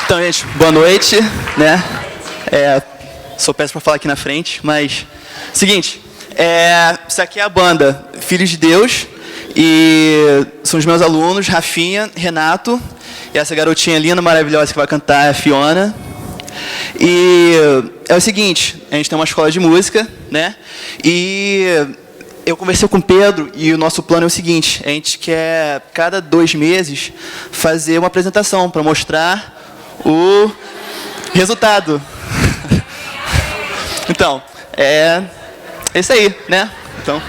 Então, gente, boa noite, né? Sou péssimo para falar aqui na frente, mas... Seguinte, isso aqui é a banda Filhos de Deus, e são os meus alunos, Rafinha, Renato, e essa garotinha linda, maravilhosa que vai cantar é a Fiona. E é o seguinte, a gente tem uma escola de música, né? E eu conversei com o Pedro e o nosso plano é o seguinte, a gente quer, cada 2 meses, fazer uma apresentação para mostrar o resultado. Então, é isso aí, né? Então...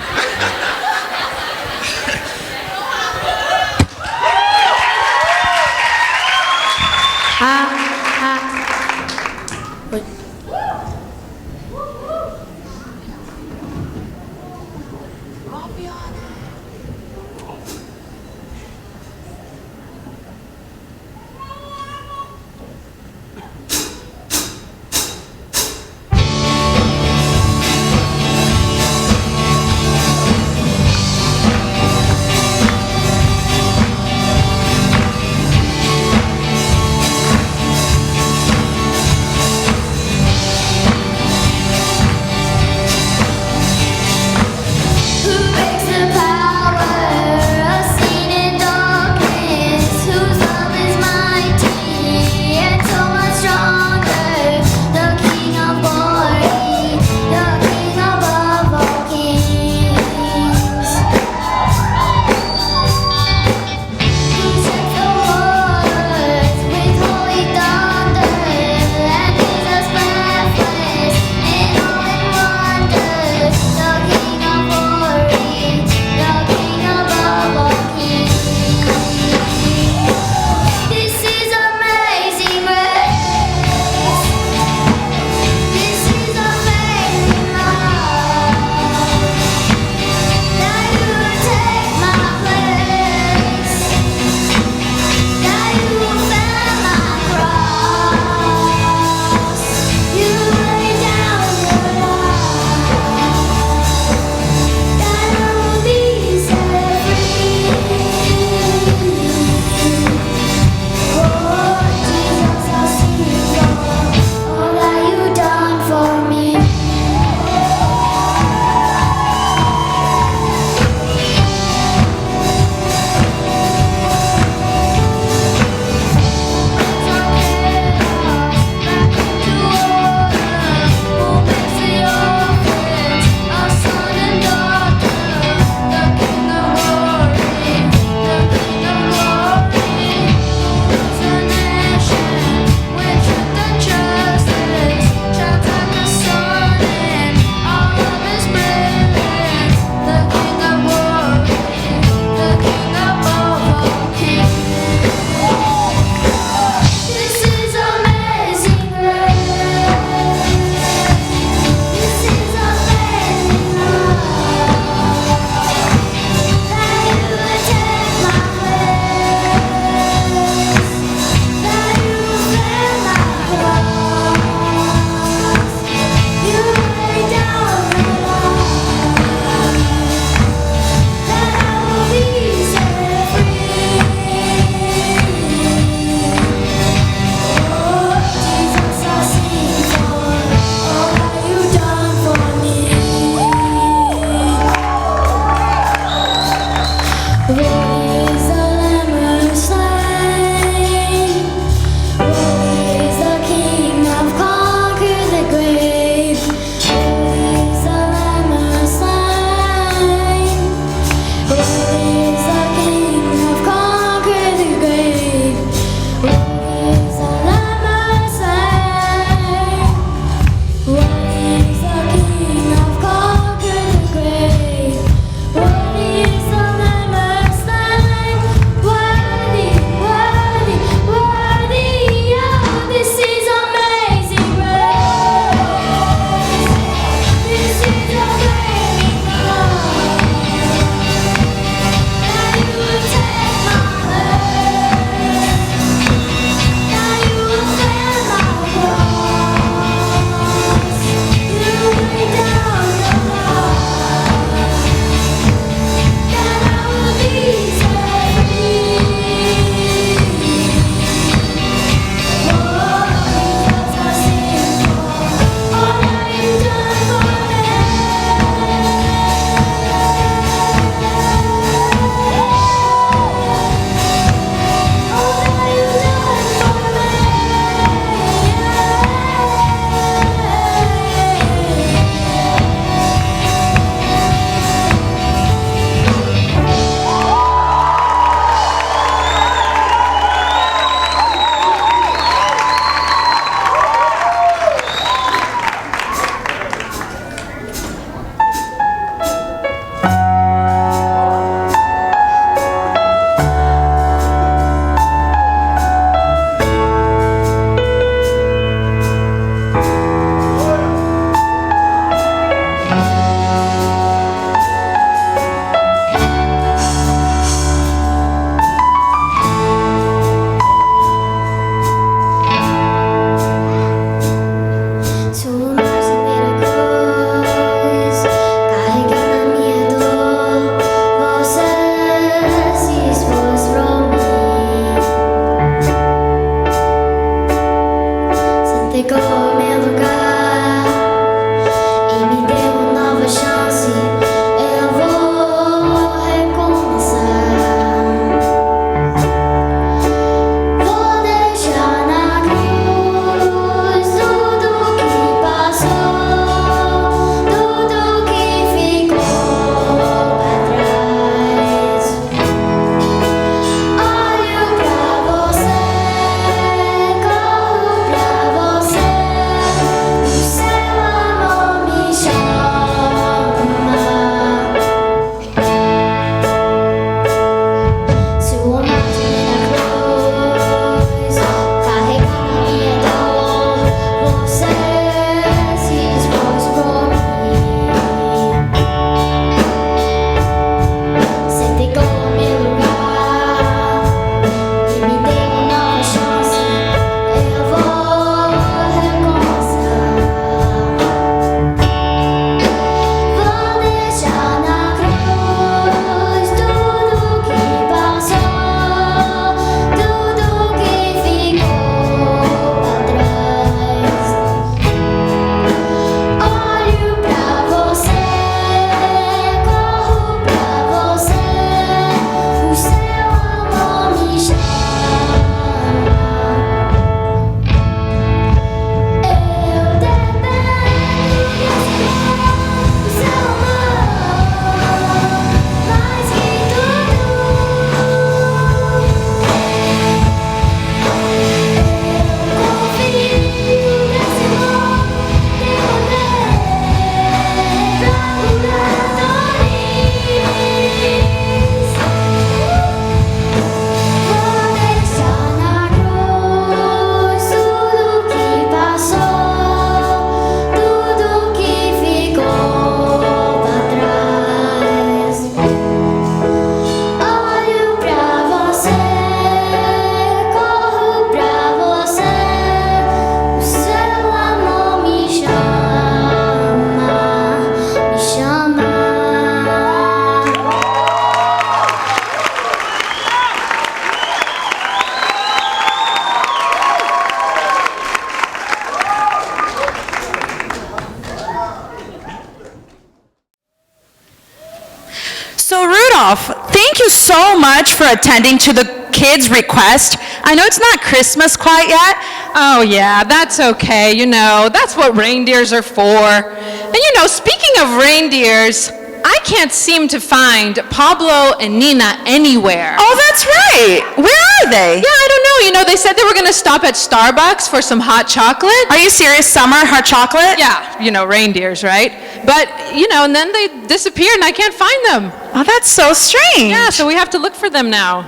Thank you so much for attending to the kids' request. I know it's not Christmas quite yet. Oh yeah, that's okay. You know, that's what reindeers are for. And you know, speaking of reindeers, I can't seem to find Pablo and Nina anywhere. Oh, that's right. Where are they? Yeah, I don't know. You know, they said they were going to stop at Starbucks for some hot chocolate. Are you serious? Summer hot chocolate? Yeah, you know, reindeers, right? But, you know, and then they disappeared and I can't find them. Oh, that's so strange. Yeah, so we have to look for them now.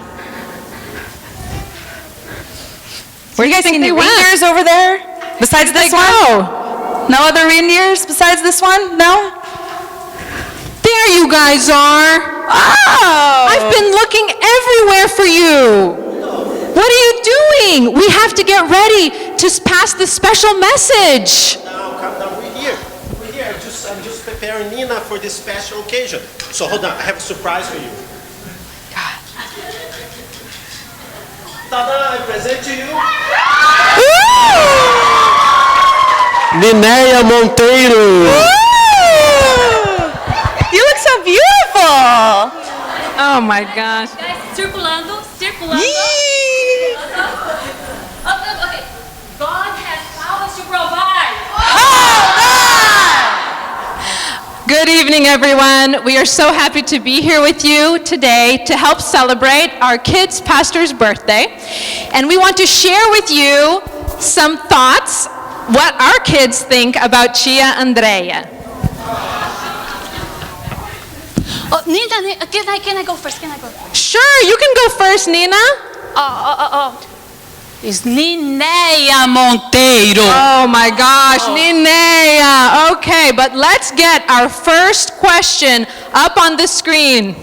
Where do you guys think see any they went? reindeers over there? Besides this one? go? No other reindeers besides this one? No? There you guys are. Oh! I've been looking everywhere for you. What are you doing? We have to get ready to pass the special message. Now, calm down. We're here. I'm just preparing Nina for this special occasion. So hold on. I have a surprise for you. Ta-da! I present to you. Ninéia Monteiro. You look so beautiful. Oh my gosh. Guys, circulando. Yee. Okay. God has powers to provide. Good evening, everyone. We are so happy to be here with you today to help celebrate our kids' pastor's birthday. And we want to share with you some thoughts, what our kids think about Tia Andrea. Oh, Nina, can I go first? Sure, you can go first, Nina. It's Ninéia Monteiro. Oh my gosh, Ninéia. Okay, but let's get our first question up on the screen.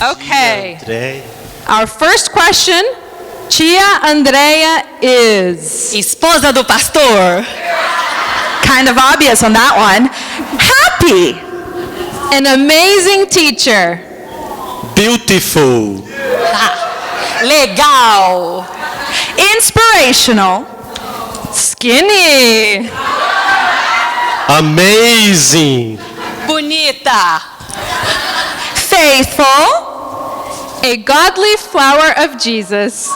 Okay, André. our first question, Tia Andrea is... Esposa do pastor. Kind of obvious on that one. Happy. An amazing teacher. Beautiful. Legal. Inspirational. Skinny. Amazing. Bonita. Faithful. A godly flower of Jesus.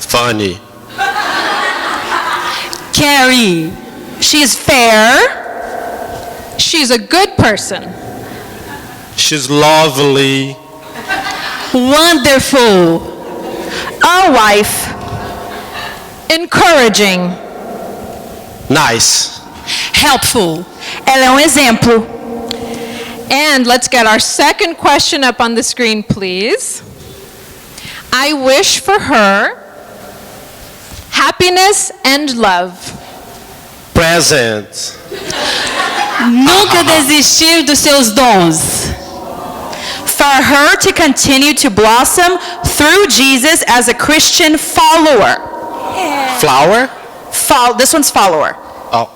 Funny. Caring. She's fair. She's a good person. She's lovely. Wonderful. A wife. Encouraging. Nice. Helpful. Ela é exemplo. And let's get our second question up on the screen, please. I wish for her happiness and love. Present. Nunca desistir dos seus dons. For her to continue to blossom through Jesus as a Christian follower. Flower? This one's follower, Oh.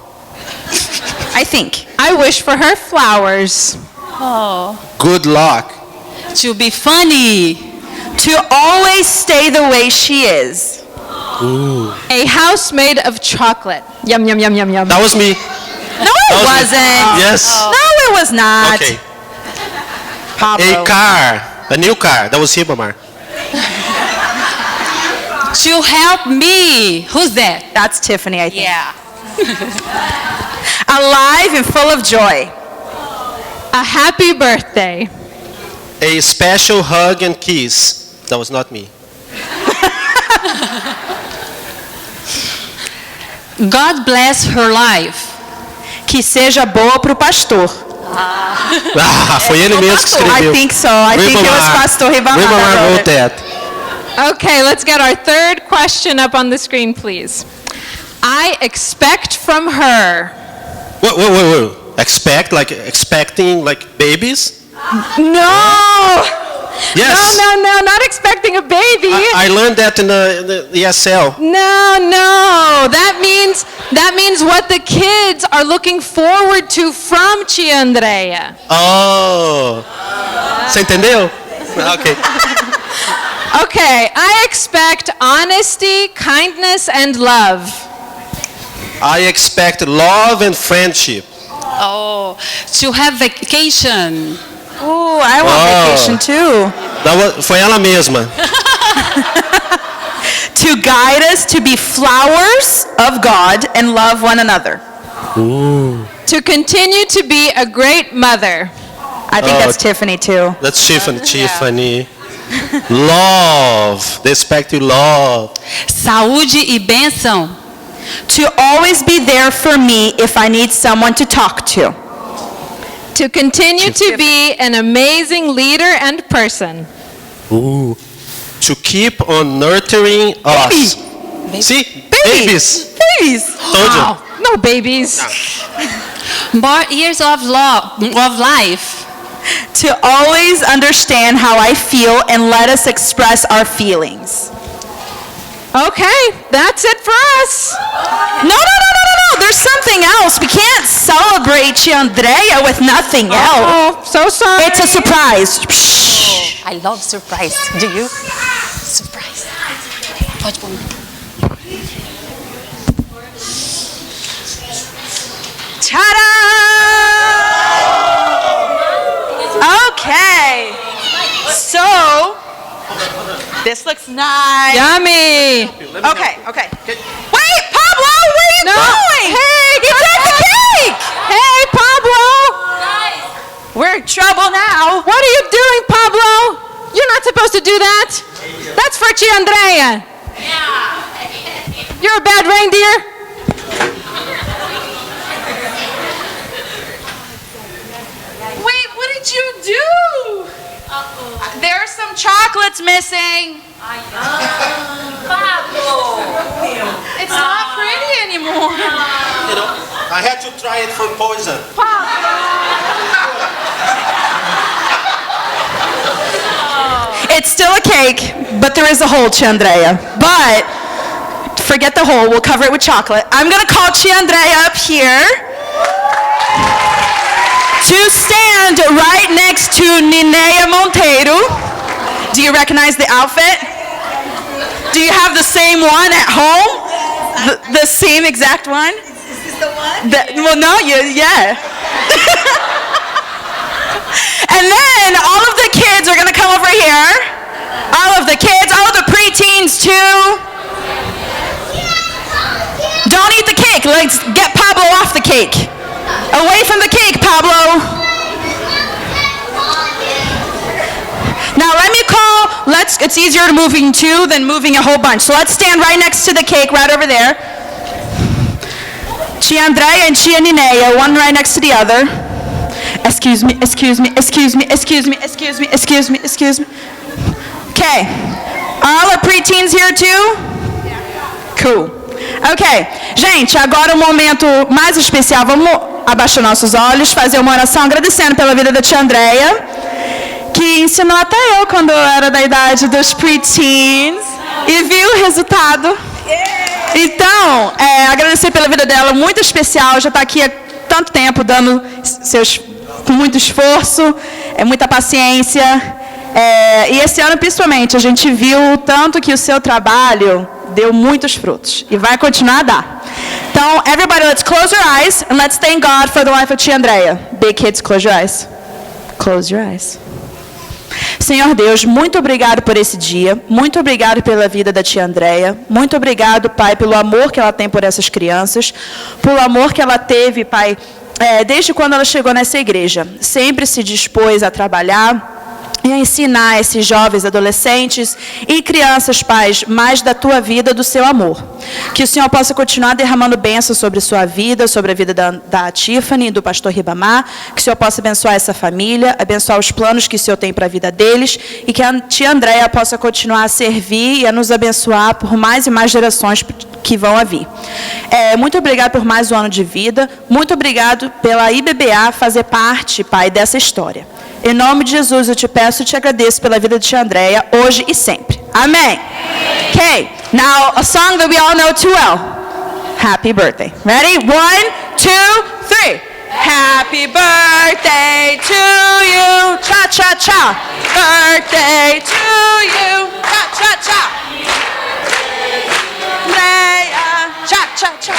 I think. I wish for her flowers. Good luck. To be funny. To always stay the way she is. A house made of chocolate. Yum, yum, yum, yum, yum. That was me. No, it was me. wasn't. Yes. No, it was not. Okay. Pablo. A car. A new car. That was Ribamar. To help me. Who's that? That's Tiffany, I think. Yeah. Alive and full of joy. A happy birthday. A special hug and kiss. That was not me. God bless her life. Que seja boa pro pastor. Ah, foi ele mesmo que escreveu. I think so. I think it was Pastor Ribamar. Ribamar wrote that. Okay, let's get our third question up on the screen, please. I expect from her. Wait. Expecting like babies? No! Yes. No, not expecting a baby. I learned that in the ESL. No. That means what the kids are looking forward to from Tia Andrea. Oh. Você entendeu? Okay. Okay, I expect honesty, kindness, and love. I expect love and friendship. Oh, to have vacation. Ooh, I want Wow. vacation too. Foi ela mesma. To guide us to be flowers of God and love one another. To continue to be a great mother. I think Oh. that's Tiffany too. That's Tiffany. Love. They expect you love. Saúde e bênção. To always be there for me if I need someone to talk to. To continue to be an amazing leader and person. To keep on nurturing us. See? Babies. Babies. Told you. No babies. More years of life. To always understand how I feel and let us express our feelings. Okay, that's it for us. No. There's something else. We can't celebrate Tia Andrea with nothing else. Oh, so sorry. It's a surprise. Shh. I love surprise. Do you? Surprise. Pode pôr. Ta-da! Okay. So, this looks nice. Yummy. Okay. Wait, Pablo, where are you No. going? Hey, you took the cake. Hey, Pablo. We're in trouble now. What are you doing, Pablo? You're not supposed to do that. That's for Tia Andrea. You're a bad reindeer. Wait, what did you do? There's some chocolates missing. It's not pretty anymore. You know, I had to try it for poison. It's still a cake, but there is a hole, Tia Andrea. But forget the hole, we'll cover it with chocolate. I'm gonna call Tia Andrea up here to stand right next to Ninea Monteiro. Do you recognize the outfit? Do you have the same one at home? The same exact one? Is this the one? Well, no, yeah. And then all of the kids are gonna come over here. All of the kids, all of the preteens too. Don't eat the cake. Let's get Pablo off the cake. Away from the cake, Pablo. Now let me call, it's easier to moving two than moving a whole bunch. So let's stand right next to the cake, right over there. Tia Andrea and Tia Ninea, one right next to the other. Excuse me. Okay. All the preteens here too? Cool. Ok. Gente, agora o momento mais especial. Vamos abaixar nossos olhos, fazer uma oração agradecendo pela vida da Tia Andrea, que ensinou até eu quando eu era da idade dos preteens e viu o resultado. Então, agradecer pela vida dela, muito especial, já está aqui há tanto tempo, dando com muito esforço, muita paciência. E esse ano, principalmente, a gente viu tanto que o seu trabalho deu muitos frutos e vai continuar a dar. Então, everybody, let's close your eyes and let's thank God for the life of Tia Andrea. Big kids, close your eyes. Close your eyes. Senhor Deus, muito obrigado por esse dia, muito obrigado pela vida da Tia Andrea, muito obrigado, Pai, pelo amor que ela tem por essas crianças, pelo amor que ela teve, Pai, desde quando ela chegou nessa igreja, sempre se dispôs a trabalhar e a ensinar esses jovens, adolescentes e crianças, pais, mais da tua vida, do seu amor. Que o Senhor possa continuar derramando bênçãos sobre sua vida, sobre a vida da Tiffany e do pastor Ribamar, que o Senhor possa abençoar essa família, abençoar os planos que o Senhor tem para a vida deles e que a Tia Andrea possa continuar a servir e a nos abençoar por mais e mais gerações que vão a vir. Muito obrigado por mais um ano de vida, muito obrigado pela IBBA fazer parte, Pai, dessa história. Em nome de Jesus, eu te peço e te agradeço pela vida de Tia Andrea, hoje e sempre. Amém. Okay, now a song that we all know too well. Happy birthday. Ready? 1, 2, 3. Happy birthday to you. Cha, cha, cha. Birthday to you. Cha, cha, cha. Cha, cha, cha.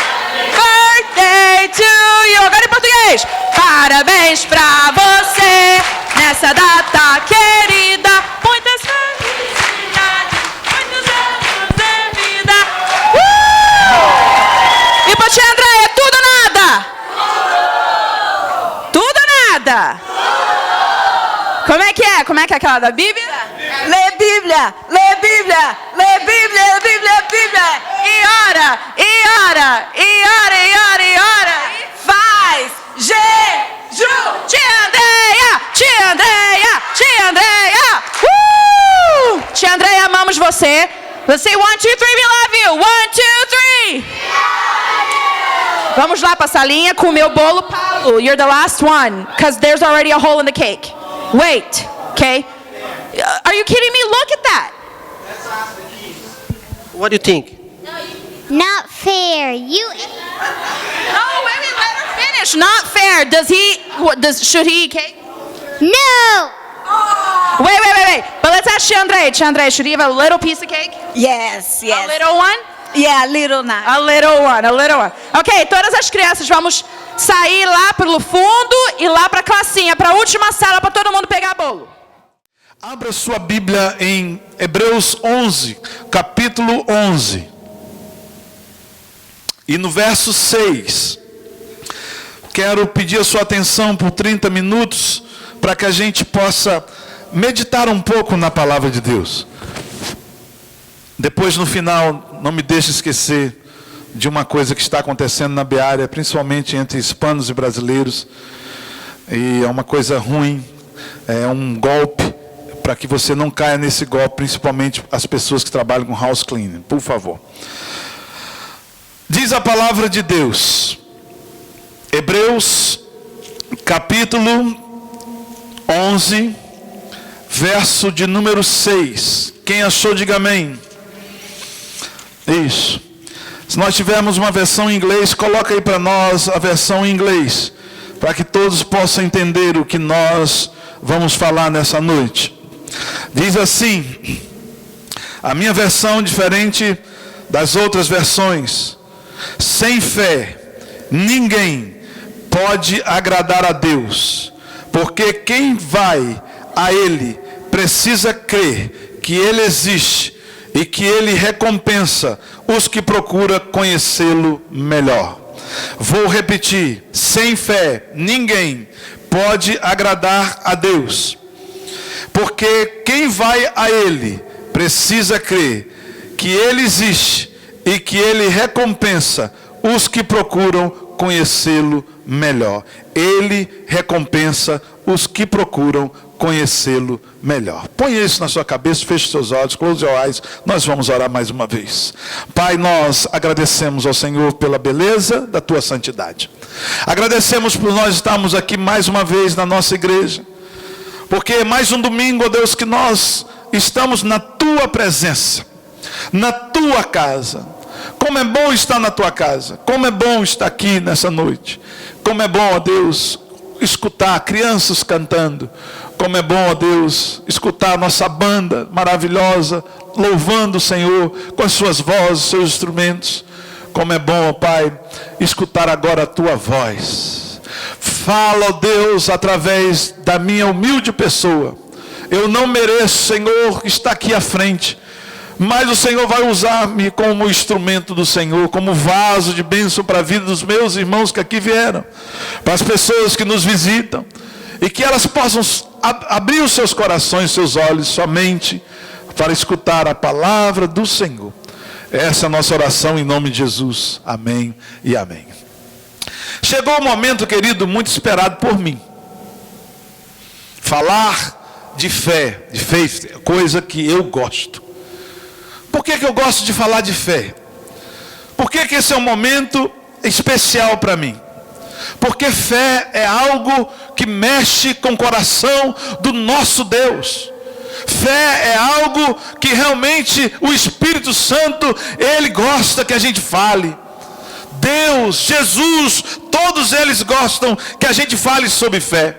Birthday to you. Agora em português. Parabéns pra você nessa data querida. Muitas felicidades, muitos anos de vida. E pra tia Andréia, tudo ou nada? Tudo ou nada? Como é que é? Como é que é aquela da Bíblia? Lê Bíblia, lê Bíblia, lê Bíblia, lê Bíblia, Bíblia. E ora, e ora, e ora, e ora, e ora. E faz jejum. Tia Andréia, tia Andréia, tia Andréia. Tia Andréia, amamos você. Let's say 1, 2, 3, we love you. 1, 2, 3. Vamos lá pra salinha com o meu bolo, Paulo. You're the last one, because there's already a hole in the cake. Wait, okay? Are you kidding me? Look at that. What do you think? Not fair. You. Oh, wait, let her finish. Not fair. Should he eat cake? No. Wait. But let's ask Chandray, should he have a little piece of cake? Yes, A yes. little one? Yeah, little now. A little one. Ok, todas as crianças, vamos sair lá pelo fundo e lá pra classinha, pra última sala, pra todo mundo pegar bolo. Abra sua Bíblia em Hebreus 11, capítulo 11. E no verso 6, quero pedir a sua atenção por 30 minutos, para que a gente possa meditar um pouco na palavra de Deus. Depois, no final, não me deixe esquecer de uma coisa que está acontecendo na Beária, principalmente entre hispanos e brasileiros. E é uma coisa ruim, é um golpe, para que você não caia nesse golpe, principalmente as pessoas que trabalham com house cleaning, por favor. Diz a palavra de Deus, Hebreus, capítulo 11, verso de número 6. Quem achou, diga amém. Isso. Se nós tivermos uma versão em inglês, coloca aí para nós a versão em inglês, para que todos possam entender o que nós vamos falar nessa noite. Diz assim, a minha versão diferente das outras versões: sem fé, ninguém pode agradar a Deus, porque quem vai a Ele precisa crer que Ele existe e que Ele recompensa os que procuram conhecê-lo melhor. Vou repetir: sem fé, ninguém pode agradar a Deus, porque quem vai a Ele precisa crer que Ele existe e que Ele recompensa os que procuram conhecê-lo melhor. Ele recompensa os que procuram conhecê-lo melhor. Põe isso na sua cabeça, feche seus olhos, close your eyes. Nós vamos orar mais uma vez. Pai, nós agradecemos ao Senhor pela beleza da tua santidade. Agradecemos por nós estarmos aqui mais uma vez na nossa igreja, porque mais um domingo, ó Deus, que nós estamos na tua presença, na tua casa. Como é bom estar na tua casa, como é bom estar aqui nessa noite, como é bom, ó Deus, escutar crianças cantando, como é bom, ó Deus, escutar a nossa banda maravilhosa, louvando o Senhor com as suas vozes, seus instrumentos. Como é bom, ó Pai, escutar agora a tua voz. Fala, ó Deus, através da minha humilde pessoa. Eu não mereço, Senhor, estar aqui à frente, mas o Senhor vai usar-me como instrumento do Senhor, como vaso de bênção para a vida dos meus irmãos que aqui vieram, para as pessoas que nos visitam, e que elas possam abrir os seus corações, seus olhos, sua mente, para escutar a palavra do Senhor. Essa é a nossa oração em nome de Jesus. Amém e amém. Chegou o momento, querido, muito esperado por mim. Falar de fé, de faith, é coisa que eu gosto. Por que eu gosto de falar de fé? Por que esse é um momento especial para mim? Porque fé é algo que mexe com o coração do nosso Deus. Fé é algo que realmente o Espírito Santo, Ele gosta que a gente fale. Deus, Jesus, todos eles gostam que a gente fale sobre fé.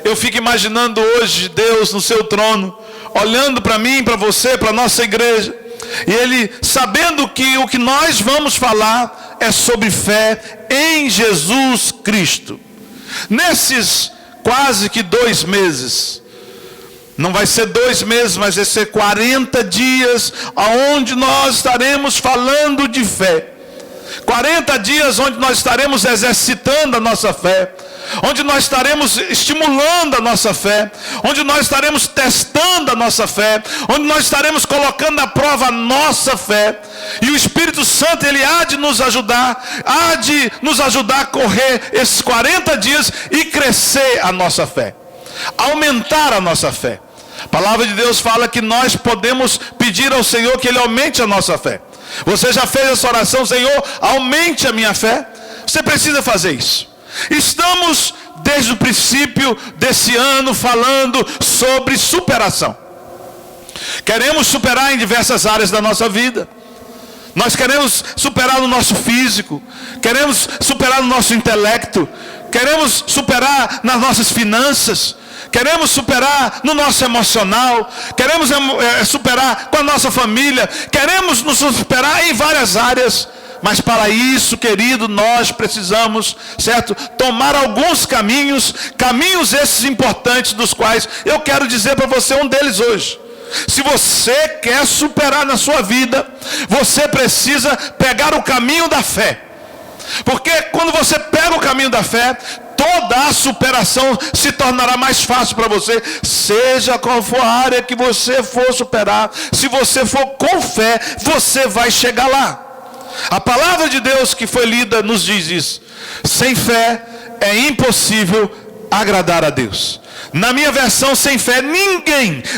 Eu fico imaginando hoje Deus no seu trono, olhando para mim, para você, para a nossa igreja, e Ele sabendo que o que nós vamos falar é sobre fé em Jesus Cristo. nesses quase que 2 meses, não vai ser 2 meses, mas vai ser 40 dias, onde nós estaremos falando de fé. 40 dias onde nós estaremos exercitando a nossa fé, onde nós estaremos estimulando a nossa fé, onde nós estaremos testando a nossa fé, onde nós estaremos colocando à prova a nossa fé. E o Espírito Santo, ele há de nos ajudar a correr esses 40 dias e crescer a nossa fé, aumentar a nossa fé. A palavra de Deus fala que nós podemos pedir ao Senhor que Ele aumente a nossa fé. Você já fez essa oração? Senhor, aumente a minha fé? Você precisa fazer isso. Estamos desde o princípio desse ano falando sobre superação. Queremos superar em diversas áreas da nossa vida. Nós queremos superar no nosso físico, queremos superar no nosso intelecto, queremos superar nas nossas finanças, queremos superar no nosso emocional, queremos superar com a nossa família, queremos nos superar em várias áreas. Mas para isso, querido, nós precisamos, certo, tomar alguns caminhos esses importantes, dos quais eu quero dizer para você um deles hoje. Se você quer superar na sua vida, você precisa pegar o caminho da fé. Porque quando você pega o caminho da fé, toda a superação se tornará mais fácil para você, seja qual for a área que você for superar. Se você for com fé, você vai chegar lá. A palavra de Deus que foi lida nos diz isso: sem fé é impossível agradar a Deus. Na minha versão, sem fé,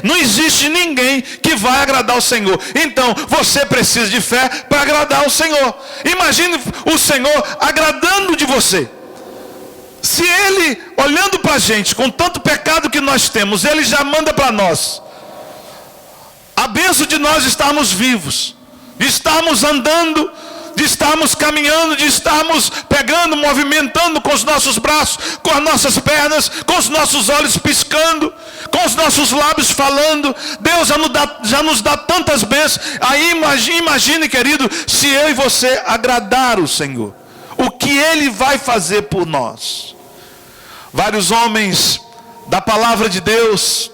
não existe ninguém que vai agradar o Senhor. Então, você precisa de fé para agradar o Senhor. Imagine o Senhor agradando de você. Se Ele, olhando para a gente, com tanto pecado que nós temos, Ele já manda para nós a bênção de nós estarmos vivos, de estarmos andando, de estarmos caminhando, de estarmos pegando, movimentando com os nossos braços, com as nossas pernas, com os nossos olhos piscando, com os nossos lábios falando. Deus já nos dá tantas bênçãos. Aí imagine, querido, se eu e você agradar o Senhor, o que Ele vai fazer por nós. Vários homens da palavra de Deus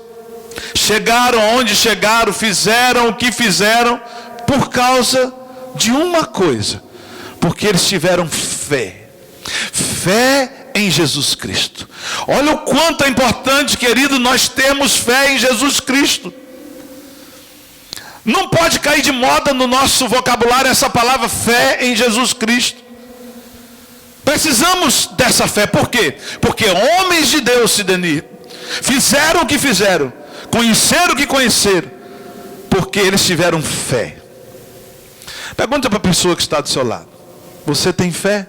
chegaram onde chegaram, fizeram o que fizeram por causa de uma coisa: porque eles tiveram fé em Jesus Cristo. Olha o quanto é importante, querido, nós termos fé em Jesus Cristo. Não pode cair de moda no nosso vocabulário essa palavra fé em Jesus Cristo. Precisamos dessa fé. Por quê? Porque homens de Deus, Sidney, fizeram o que fizeram, conheceram o que conheceram, porque eles tiveram fé. Pergunta para a pessoa que está do seu lado: você tem fé?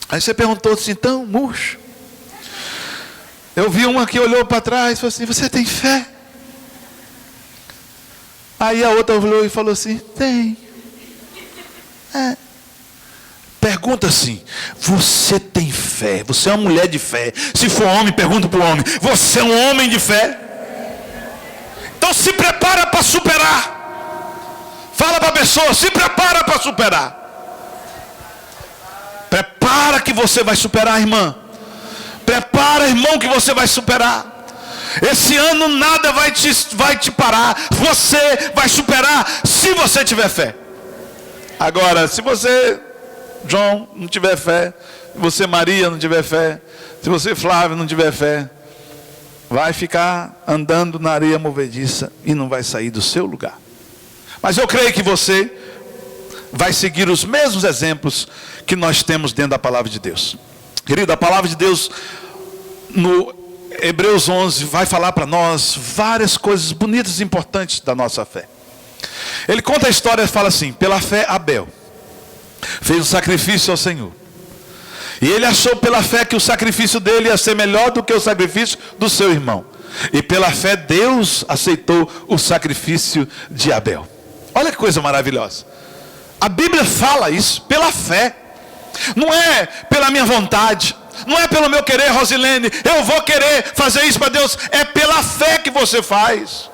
Aí você perguntou assim: então, murcho. Eu vi uma que olhou para trás e falou assim: você tem fé? Aí a outra olhou e falou assim: tem. Pergunta assim: você tem fé? Você é uma mulher de fé? Se for homem, pergunta para o homem: você é um homem de fé? Então se prepara para superar. Fala para a pessoa: se prepara para superar. Prepara que você vai superar, irmã. Prepara, irmão, que você vai superar. Esse ano nada vai te parar. Você vai superar se você tiver fé. Agora, se você, João, não tiver fé, se você, Maria, não tiver fé, se você, Flávio, não tiver fé, vai ficar andando na areia movediça e não vai sair do seu lugar. Mas eu creio que você vai seguir os mesmos exemplos que nós temos dentro da palavra de Deus. Querido, a palavra de Deus no Hebreus 11 vai falar para nós várias coisas bonitas e importantes da nossa fé. Ele conta a história e fala assim: pela fé Abel fez o sacrifício ao Senhor, e ele achou pela fé que o sacrifício dele ia ser melhor do que o sacrifício do seu irmão, e pela fé Deus aceitou o sacrifício de Abel. Olha que coisa maravilhosa. A Bíblia fala isso pela fé. Não é pela minha vontade, não é pelo meu querer, Rosilene, eu vou querer fazer isso para Deus. É pela fé que você faz.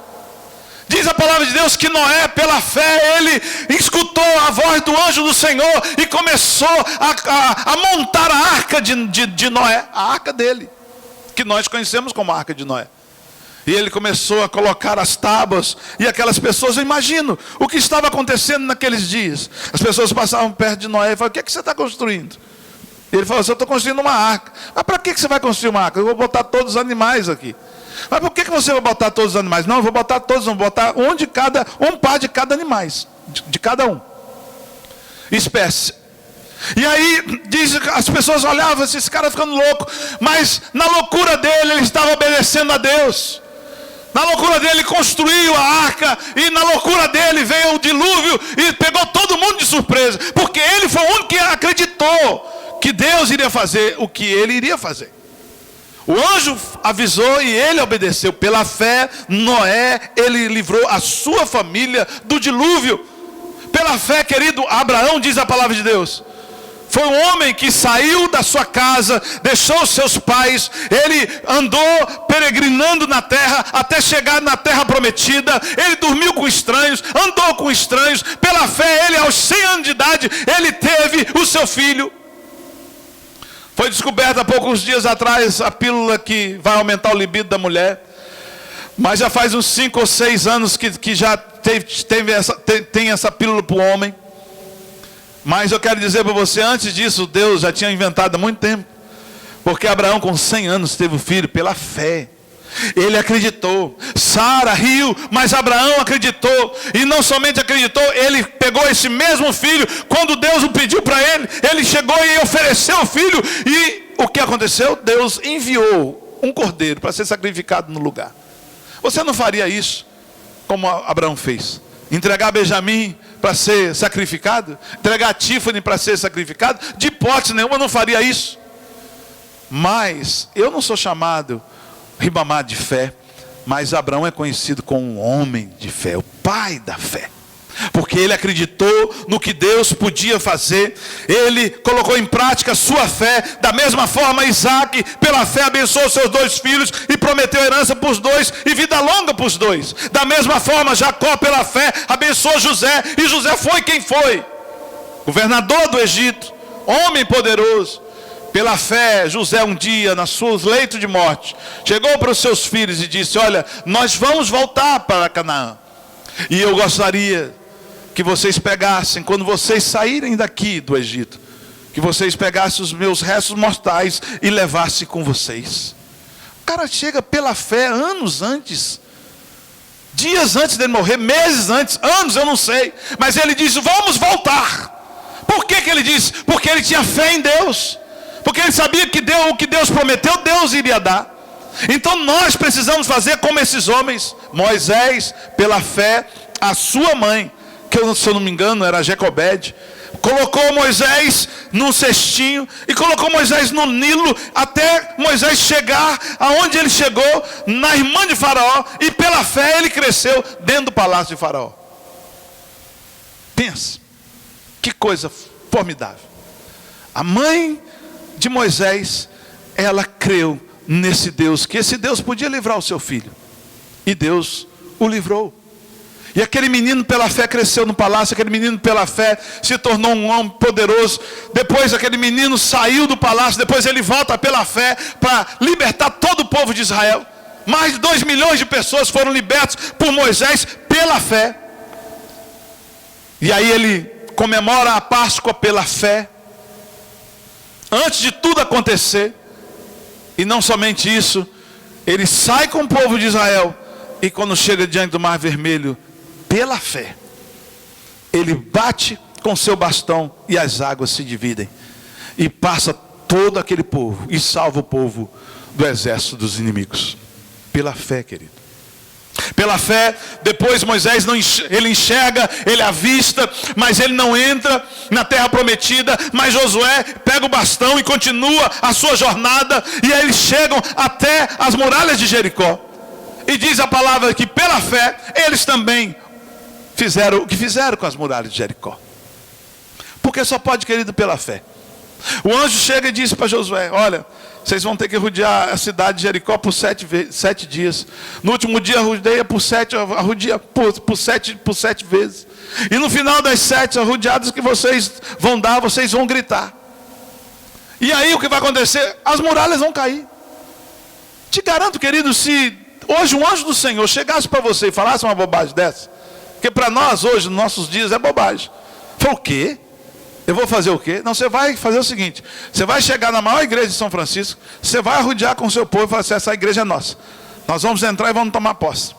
Diz a palavra de Deus que Noé, pela fé, ele escutou a voz do anjo do Senhor e começou a montar a arca de Noé, a arca dele, que nós conhecemos como a arca de Noé. E ele começou a colocar as tábuas, e aquelas pessoas, eu imagino o que estava acontecendo naqueles dias. As pessoas passavam perto de Noé e falavam: o que é que você está construindo? Ele falou assim: eu estou construindo uma arca. Mas para que você vai construir uma arca? Eu vou botar todos os animais aqui. Mas por que você vai botar todos os animais? Não, eu vou botar todos, vou botar um par de cada animal, de cada um. Espécie. E aí, diz, as pessoas olhavam assim, esse cara ficando louco. Mas na loucura dele, ele estava obedecendo a Deus. Na loucura dele, ele construiu a arca. E na loucura dele, veio o dilúvio e pegou todo mundo de surpresa. Porque ele foi o único que acreditou que Deus iria fazer o que ele iria fazer. O anjo avisou e ele obedeceu. Pela fé, Noé, ele livrou a sua família do dilúvio. Pela fé, querido, Abraão, diz a palavra de Deus, foi um homem que saiu da sua casa, deixou seus pais, ele andou peregrinando na terra, até chegar na terra prometida. Ele dormiu com estranhos, andou com estranhos. Pela fé, ele aos 100 anos de idade, ele teve o seu filho. Foi descoberta há poucos dias atrás a pílula que vai aumentar o libido da mulher. Mas já faz uns 5 ou 6 anos que já tem essa pílula para o homem. Mas eu quero dizer para você, antes disso, Deus já tinha inventado há muito tempo. Porque Abraão com 100 anos teve o filho pela fé. Ele acreditou. Sara riu, mas Abraão acreditou. E não somente acreditou, ele pegou esse mesmo filho. Quando Deus o pediu para ele, ele chegou e ofereceu o filho. E o que aconteceu? Deus enviou um cordeiro para ser sacrificado no lugar. Você não faria isso como Abraão fez? Entregar Benjamim para ser sacrificado? Entregar Tífane para ser sacrificado? De hipótese nenhuma eu não faria isso. Mas eu não sou chamado Ribamar de fé, mas Abraão é conhecido como um homem de fé, o pai da fé. Porque ele acreditou no que Deus podia fazer. Ele colocou em prática a sua fé. Da mesma forma, Isaac, pela fé, abençoou seus 2 filhos e prometeu herança para os 2 e vida longa para os 2. Da mesma forma, Jacó, pela fé, abençoou José. E José foi quem foi: governador do Egito, homem poderoso. Pela fé, José um dia, nas suas leitos de morte, chegou para os seus filhos e disse: olha, nós vamos voltar para Canaã. E eu gostaria que vocês pegassem, quando vocês saírem daqui do Egito, que vocês pegassem os meus restos mortais e levassem com vocês. O cara chega pela fé anos antes, dias antes dele morrer, meses antes, anos eu não sei, mas ele diz: vamos voltar. Por que ele disse? Porque ele tinha fé em Deus. Porque ele sabia que o que Deus prometeu, Deus iria dar. Então nós precisamos fazer como esses homens. Moisés, pela fé, a sua mãe, que se eu não me engano era Jacobede, colocou Moisés num cestinho e colocou Moisés no Nilo, até Moisés chegar aonde ele chegou, na irmã de Faraó. E pela fé ele cresceu dentro do palácio de Faraó. Pensa, que coisa formidável. A mãe de Moisés, ela creu nesse Deus, que esse Deus podia livrar o seu filho, e Deus o livrou. E aquele menino pela fé cresceu no palácio, aquele menino pela fé se tornou um homem poderoso. Depois aquele menino saiu do palácio, depois ele volta pela fé para libertar todo o povo de Israel. Mais de 2 milhões de pessoas foram libertas por Moisés pela fé. E aí ele comemora a Páscoa pela fé, antes de tudo acontecer. E não somente isso, ele sai com o povo de Israel, e quando chega diante do Mar Vermelho, pela fé, ele bate com seu bastão e as águas se dividem, e passa todo aquele povo, e salva o povo do exército dos inimigos. Pela fé, querido. Pela fé, depois Moisés ele enxerga, ele avista, mas ele não entra na terra prometida. Mas Josué pega o bastão e continua a sua jornada, e aí eles chegam até as muralhas de Jericó. E diz a palavra que pela fé eles também fizeram o que fizeram com as muralhas de Jericó. Porque só pode, querido, pela fé. O anjo chega e diz para Josué: olha, vocês vão ter que rodear a cidade de Jericó por 7 dias. No último dia rodeia por 7 vezes. E no final das 7 rodeadas que vocês vão dar, vocês vão gritar. E aí o que vai acontecer? As muralhas vão cair. Te garanto, querido, se hoje um anjo do Senhor chegasse para você e falasse uma bobagem dessa, porque para nós hoje, nos nossos dias, é bobagem. Foi o quê? Eu vou fazer o quê? Não, você vai fazer o seguinte: você vai chegar na maior igreja de São Francisco, você vai rodear com o seu povo e falar assim: essa igreja é nossa. Nós vamos entrar e vamos tomar posse.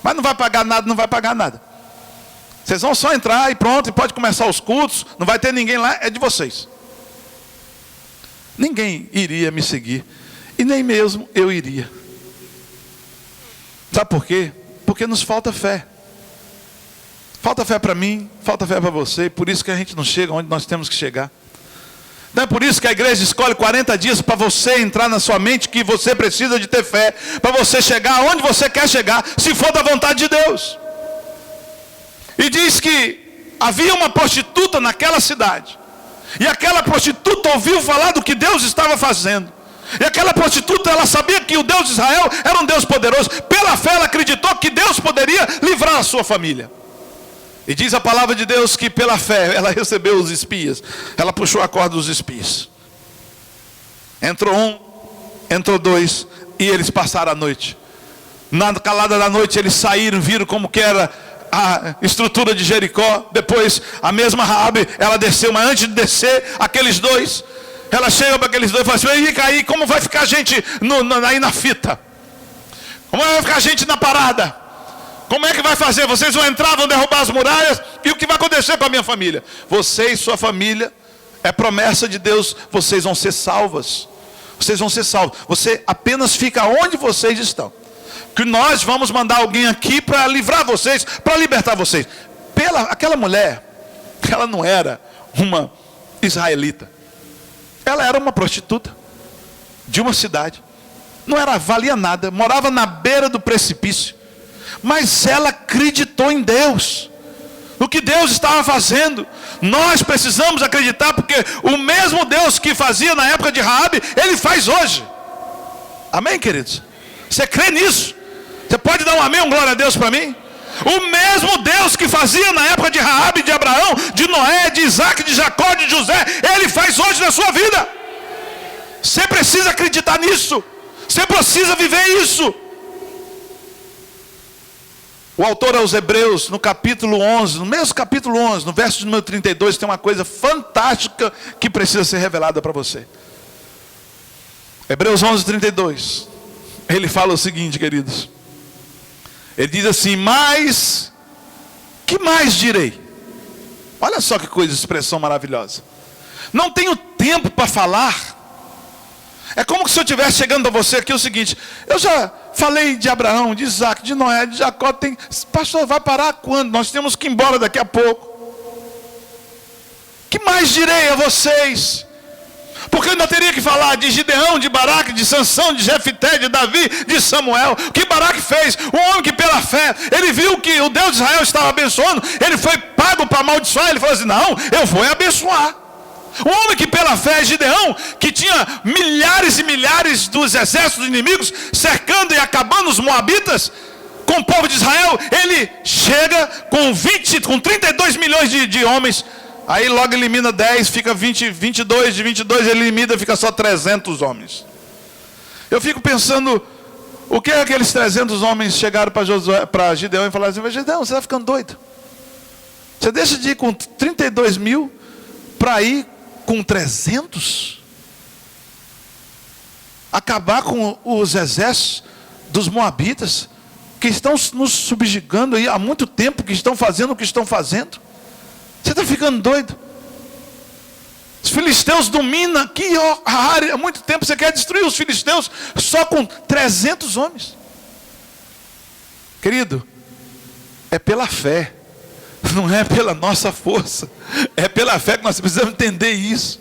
Mas não vai pagar nada, não vai pagar nada. Vocês vão só entrar e pronto, e pode começar os cultos, não vai ter ninguém lá, é de vocês. Ninguém iria me seguir, e nem mesmo eu iria. Sabe por quê? Porque nos falta fé. Falta fé para mim, falta fé para você, e por isso que a gente não chega onde nós temos que chegar. Não é por isso que a igreja escolhe 40 dias para você entrar na sua mente que você precisa de ter fé, para você chegar onde você quer chegar, se for da vontade de Deus. E diz que havia uma prostituta naquela cidade, e aquela prostituta ouviu falar do que Deus estava fazendo. E aquela prostituta, ela sabia que o Deus de Israel era um Deus poderoso. Pela fé ela acreditou que Deus poderia livrar a sua família. E diz a palavra de Deus que pela fé ela recebeu os espias. Ela puxou a corda dos espias. Entrou um, entrou dois, e eles passaram a noite. Na calada da noite eles saíram, viram como que era a estrutura de Jericó. Depois a mesma Raabe, ela desceu, mas antes de descer, aqueles dois, ela chega para aqueles dois e fala assim: fica aí, como vai ficar a gente aí na fita? Como vai ficar a gente na parada? Como é que vai fazer? Vocês vão entrar, vão derrubar as muralhas, e o que vai acontecer com a minha família? Você e sua família, é promessa de Deus, vocês vão ser salvas. Vocês vão ser salvos. Você apenas fica onde vocês estão. Que nós vamos mandar alguém aqui para livrar vocês, para libertar vocês. Aquela mulher, ela não era uma israelita. Ela era uma prostituta de uma cidade. Não valia nada, morava na beira do precipício. Mas ela acreditou em Deus, no que Deus estava fazendo. Nós precisamos acreditar, porque o mesmo Deus que fazia na época de Raabe, Ele faz hoje. Amém, queridos? Você crê nisso? Você pode dar um amém, um glória a Deus para mim? O mesmo Deus que fazia na época de Raabe, de Abraão, de Noé, de Isaac, de Jacó, de José, Ele faz hoje na sua vida. Você precisa acreditar nisso. Você precisa viver isso. O autor aos Hebreus, no capítulo 11, no mesmo capítulo 11, no verso número 32, tem uma coisa fantástica que precisa ser revelada para você. Hebreus 11, 32. Ele fala o seguinte, queridos. Ele diz assim: mas, que mais direi? Olha só que coisa, expressão maravilhosa. Não tenho tempo para falar. É como se eu estivesse chegando a você aqui o seguinte: eu já falei de Abraão, de Isaac, de Noé, de Jacó. Pastor, vai parar quando? Nós temos que ir embora daqui a pouco. Que mais direi a vocês? Porque eu ainda teria que falar de Gideão, de Baraque, de Sansão, de Jefité, de Davi, de Samuel. O que Baraque fez? Um homem que pela fé, ele viu que o Deus de Israel estava abençoando, ele foi pago para amaldiçoar, ele falou assim: não, eu vou abençoar. Um homem que pela fé, Gideão, que tinha milhares e milhares dos exércitos inimigos cercando e acabando os moabitas com o povo de Israel, ele chega com 32 milhões de homens, aí logo elimina 10, fica 22, de 22 ele elimina, fica só 300 homens. Eu fico pensando, o que é que aqueles 300 homens chegaram para Gideão e falaram assim: Gideão, você está ficando doido? Você deixa de ir com 32 mil para ir com 300? Acabar com os exércitos dos moabitas, que estão nos subjugando aí há muito tempo, que estão fazendo o que estão fazendo? Você está ficando doido? Os filisteus dominam aqui a área há muito tempo. Você quer destruir os filisteus só com 300 homens? Querido, é pela fé, não é pela nossa força. É pela fé que nós precisamos entender isso.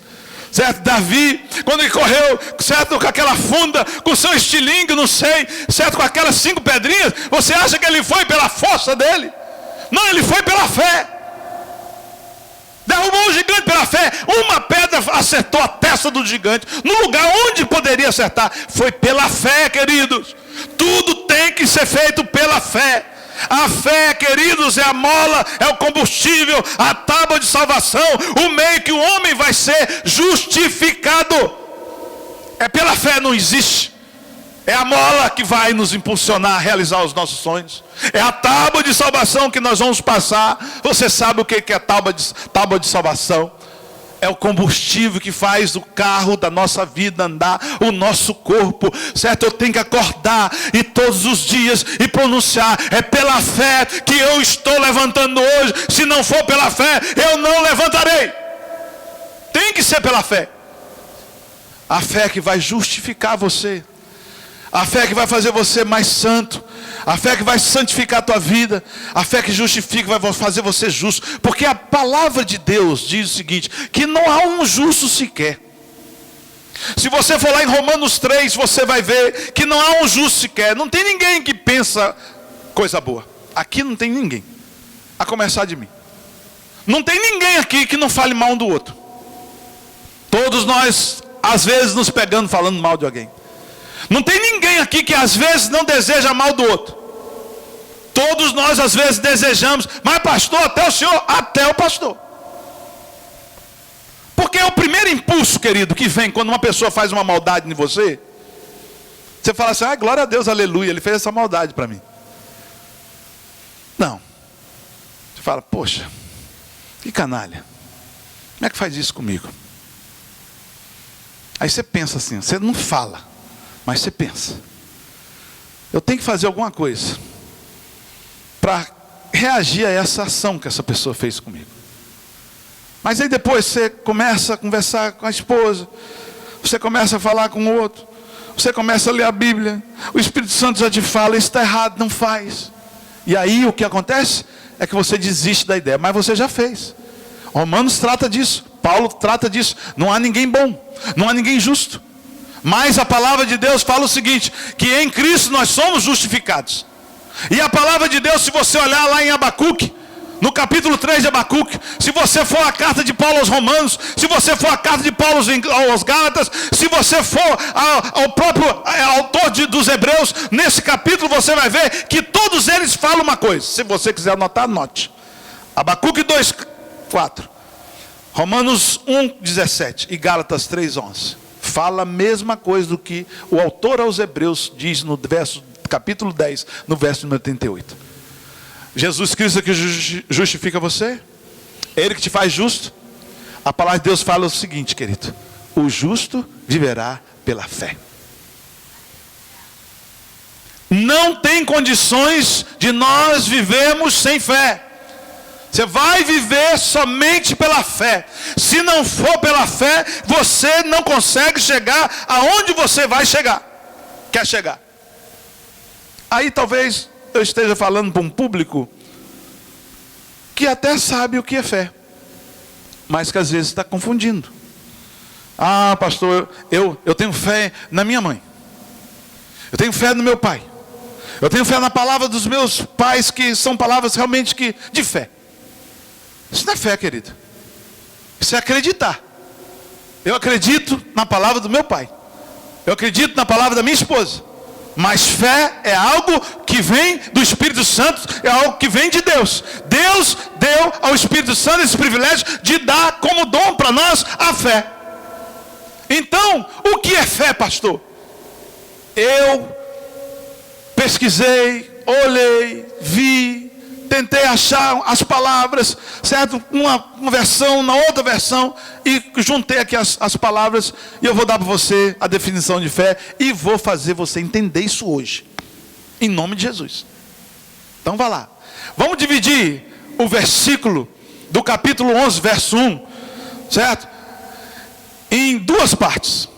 Certo? Davi, quando ele correu, certo, com aquela funda, com seu estilingue, não sei, certo, com aquelas 5 pedrinhas, você acha que ele foi pela força dele? Não, ele foi pela fé. Derrubou o gigante pela fé. Uma pedra acertou a testa do gigante no lugar onde poderia acertar. Foi pela fé, queridos. Tudo tem que ser feito pela fé. A fé, queridos, é a mola, é o combustível, a tábua de salvação, o meio que o homem vai ser justificado. É pela fé, não existe. É a mola que vai nos impulsionar a realizar os nossos sonhos. É a tábua de salvação que nós vamos passar. Você sabe o que é tábua de salvação? É o combustível que faz o carro da nossa vida andar, o nosso corpo, certo? Eu tenho que acordar e todos os dias e pronunciar: é pela fé que eu estou levantando hoje. Se não for pela fé, eu não levantarei. Tem que ser pela fé. A fé que vai justificar você. A fé que vai fazer você mais santo. A fé que vai santificar a tua vida. A fé que justifica, vai fazer você justo. Porque a palavra de Deus diz o seguinte: que não há um justo sequer. Se você for lá em Romanos 3, você vai ver que não há um justo sequer. Não tem ninguém que pensa coisa boa. Aqui não tem ninguém. A começar de mim. Não tem ninguém aqui que não fale mal um do outro. Todos nós, às vezes, nos pegando falando mal de alguém. Não tem ninguém aqui que às vezes não deseja mal do outro. Todos nós às vezes desejamos. Mas pastor, até o senhor, até o pastor. Porque é o primeiro impulso, querido, que vem quando uma pessoa faz uma maldade em você. Você fala assim: glória a Deus, aleluia, ele fez essa maldade para mim. Não. Você fala: poxa, que canalha. Como é que faz isso comigo? Aí você pensa assim, você não fala, mas você pensa: eu tenho que fazer alguma coisa para reagir a essa ação que essa pessoa fez comigo. Mas aí depois você começa a conversar com a esposa, você começa a falar com o outro, você começa a ler a Bíblia, o Espírito Santo já te fala: isso está errado, não faz. E aí o que acontece é que você desiste da ideia, mas você já fez. Romanos trata disso, Paulo trata disso. Não há ninguém bom, não há ninguém justo. Mas a palavra de Deus fala o seguinte: que em Cristo nós somos justificados. E a palavra de Deus, se você olhar lá em Abacuque, no capítulo 3 de Abacuque, se você for a carta de Paulo aos Romanos, se você for a carta de Paulo aos Gálatas, se você for ao próprio autor dos Hebreus, nesse capítulo você vai ver que todos eles falam uma coisa. Se você quiser anotar, anote. Abacuque 2:4, Romanos 1:17 e Gálatas 3:11. Fala a mesma coisa do que o autor aos Hebreus diz no capítulo 10, no verso número 38. Jesus Cristo é que justifica você, Ele que te faz justo. A palavra de Deus fala o seguinte, querido: o justo viverá pela fé. Não tem condições de nós vivermos sem fé. Você vai viver somente pela fé. Se não for pela fé, você não consegue chegar aonde você vai chegar, quer chegar. Aí talvez eu esteja falando para um público que até sabe o que é fé, mas que às vezes está confundindo. Ah, pastor, eu tenho fé na minha mãe, eu tenho fé no meu pai, eu tenho fé na palavra dos meus pais, que são palavras realmente de fé. Isso não é fé, querido. Isso é acreditar. Eu acredito na palavra do meu pai, eu acredito na palavra da minha esposa. Mas fé é algo que vem do Espírito Santo, é algo que vem de Deus. Deus deu ao Espírito Santo esse privilégio de dar como dom para nós a fé. Então, o que é fé, pastor? Eu pesquisei, olhei, vi, tentei achar as palavras, certo? Uma versão, na outra versão, e juntei aqui as palavras, e eu vou dar para você a definição de fé, e vou fazer você entender isso hoje, em nome de Jesus. Então vá lá, vamos dividir o versículo do capítulo 11, verso 1, certo? Em duas partes.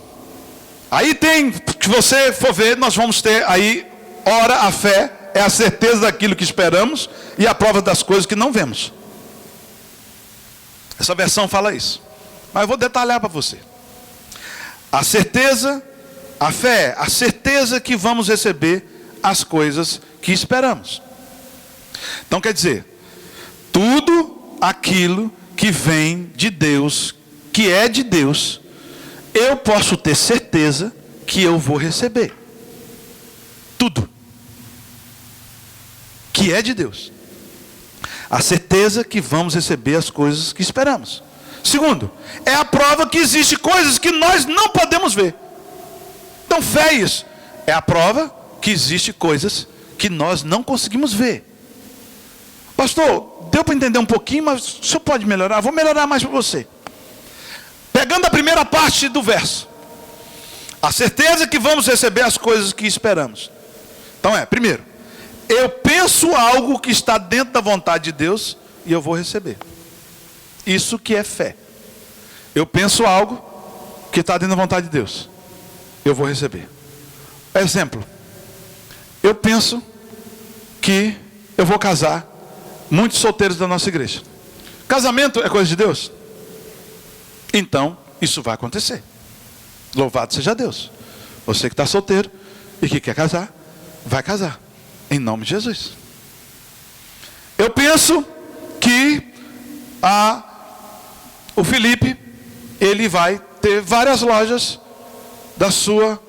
Aí tem, se você for ver, nós vamos ter aí, ora, a fé é a certeza daquilo que esperamos e a prova das coisas que não vemos. Essa versão fala isso, mas eu vou detalhar para você. A certeza, a fé, a certeza que vamos receber as coisas que esperamos. Então quer dizer, tudo aquilo que que vem de Deus, que é de Deus, eu posso ter certeza que eu vou receber. Tudo que é de Deus. A certeza que vamos receber as coisas que esperamos. Segundo, é a prova que existe coisas que nós não podemos ver. Então, fé é isso. É a prova que existe coisas que nós não conseguimos ver. Pastor, deu para entender um pouquinho, mas o senhor pode melhorar? Vou melhorar mais para você. Pegando a primeira parte do verso. A certeza que vamos receber as coisas que esperamos. Então primeiro, eu penso algo que está dentro da vontade de Deus e eu vou receber. Isso que é fé. Eu penso algo que está dentro da vontade de Deus. Eu vou receber. Exemplo. Eu penso que eu vou casar muitos solteiros da nossa igreja. Casamento é coisa de Deus? Então, isso vai acontecer. Louvado seja Deus. Você que está solteiro e que quer casar, vai casar. Em nome de Jesus. Eu penso que o Felipe, ele vai ter várias lojas da sua,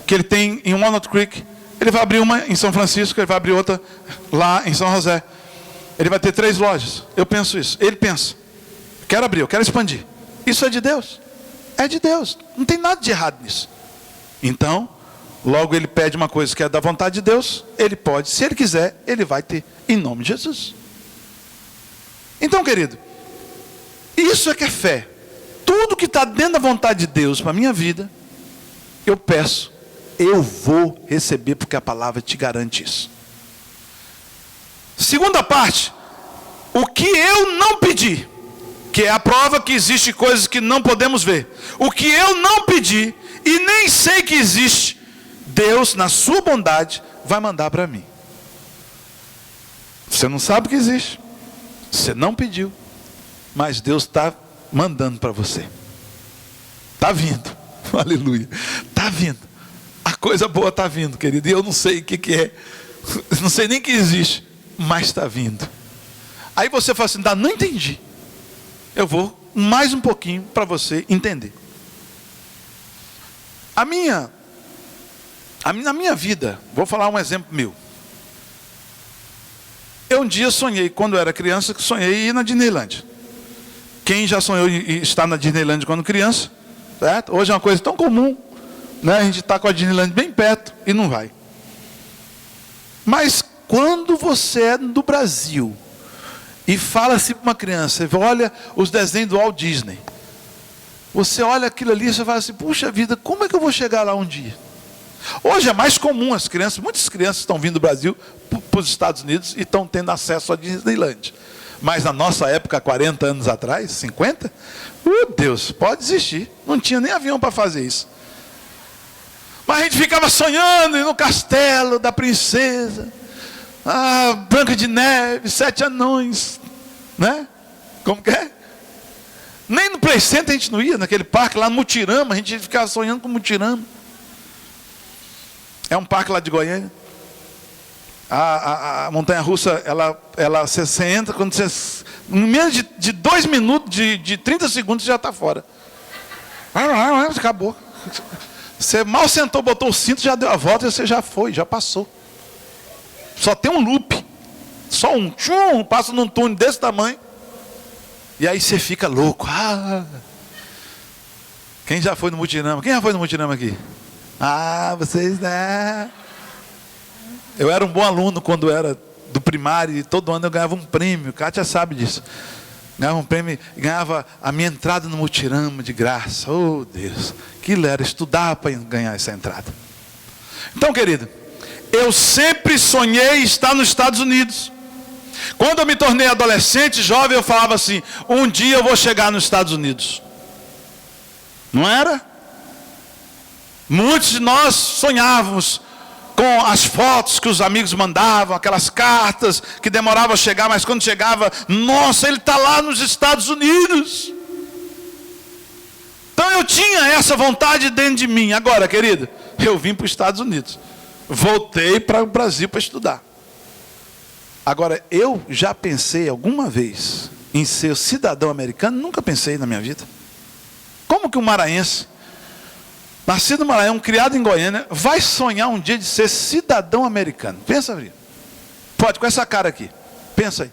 que ele tem em Walnut Creek. Ele vai abrir uma em São Francisco, ele vai abrir outra lá em São José. Ele vai ter 3 lojas. Eu penso isso. Ele pensa. Quero abrir, eu quero expandir. Isso é de Deus? É de Deus. Não tem nada de errado nisso. Então, logo ele pede uma coisa que é da vontade de Deus, ele pode, se ele quiser, ele vai ter, em nome de Jesus. Então, querido, isso é que é fé. Tudo que está dentro da vontade de Deus para a minha vida, eu peço, eu vou receber, porque a palavra te garante isso. Segunda parte, o que eu não pedi, que é a prova que existe coisas que não podemos ver. O que eu não pedi, e nem sei que existe, Deus, na sua bondade, vai mandar para mim. Você não sabe que existe, você não pediu, mas Deus está mandando para você. Está vindo, aleluia, está vindo. A coisa boa está vindo, querido, e eu não sei o que é, não sei nem que existe, mas está vindo. Aí você fala assim, não entendi. Eu vou mais um pouquinho para você entender. Na minha vida, vou falar um exemplo meu. Eu um dia sonhei, quando eu era criança, sonhei em ir na Disneyland. Quem já sonhou em estar na Disneyland quando criança, certo? Hoje é uma coisa tão comum, né? A gente está com a Disneyland bem perto e não vai. Mas quando você é do Brasil e fala assim para uma criança, olha os desenhos do Walt Disney, você olha aquilo ali e você fala assim, puxa vida, como é que eu vou chegar lá um dia? Hoje é mais comum as crianças, muitas crianças estão vindo do Brasil para os Estados Unidos e estão tendo acesso à Disneyland. Mas na nossa época, 40 anos atrás, 50, Deus, pode existir, não tinha nem avião para fazer isso. Mas a gente ficava sonhando no castelo da princesa, Branca de Neve, 7 anões, né? Como que é? Nem no Play Center a gente não ia, naquele parque lá no Mutirama, a gente ficava sonhando com o Mutirama. É um parque lá de Goiânia. A montanha-russa, você entra, quando você, no menos de 2 minutos, de 30 segundos, já está fora. Acabou. Você mal sentou, botou o cinto, já deu a volta e você já foi, já passou. Só tem um loop. Só um tchum, passa num túnel desse tamanho. E aí você fica louco. Quem já foi no Mutirama? Quem já foi no Mutirama aqui? Vocês, né? Eu era um bom aluno quando era do primário e todo ano eu ganhava um prêmio. Kátia sabe disso. Ganhava um prêmio, ganhava a minha entrada no Mutirama de graça. Oh Deus, aquilo era estudar para ganhar essa entrada. Então, querido, eu sempre sonhei estar nos Estados Unidos. Quando eu me tornei adolescente, jovem, eu falava assim, um dia eu vou chegar nos Estados Unidos. Não era? Muitos de nós sonhávamos com as fotos que os amigos mandavam, aquelas cartas que demoravam a chegar, mas quando chegava, nossa, ele está lá nos Estados Unidos. Então eu tinha essa vontade dentro de mim. Agora, querido, eu vim para os Estados Unidos. Voltei para o Brasil para estudar. Agora, eu já pensei alguma vez em ser cidadão americano? Nunca pensei na minha vida. Como que um maranhense, nascido no Maranhão, criado em Goiânia, vai sonhar um dia de ser cidadão americano? Pensa, Maria. Pode, com essa cara aqui. Pensa aí.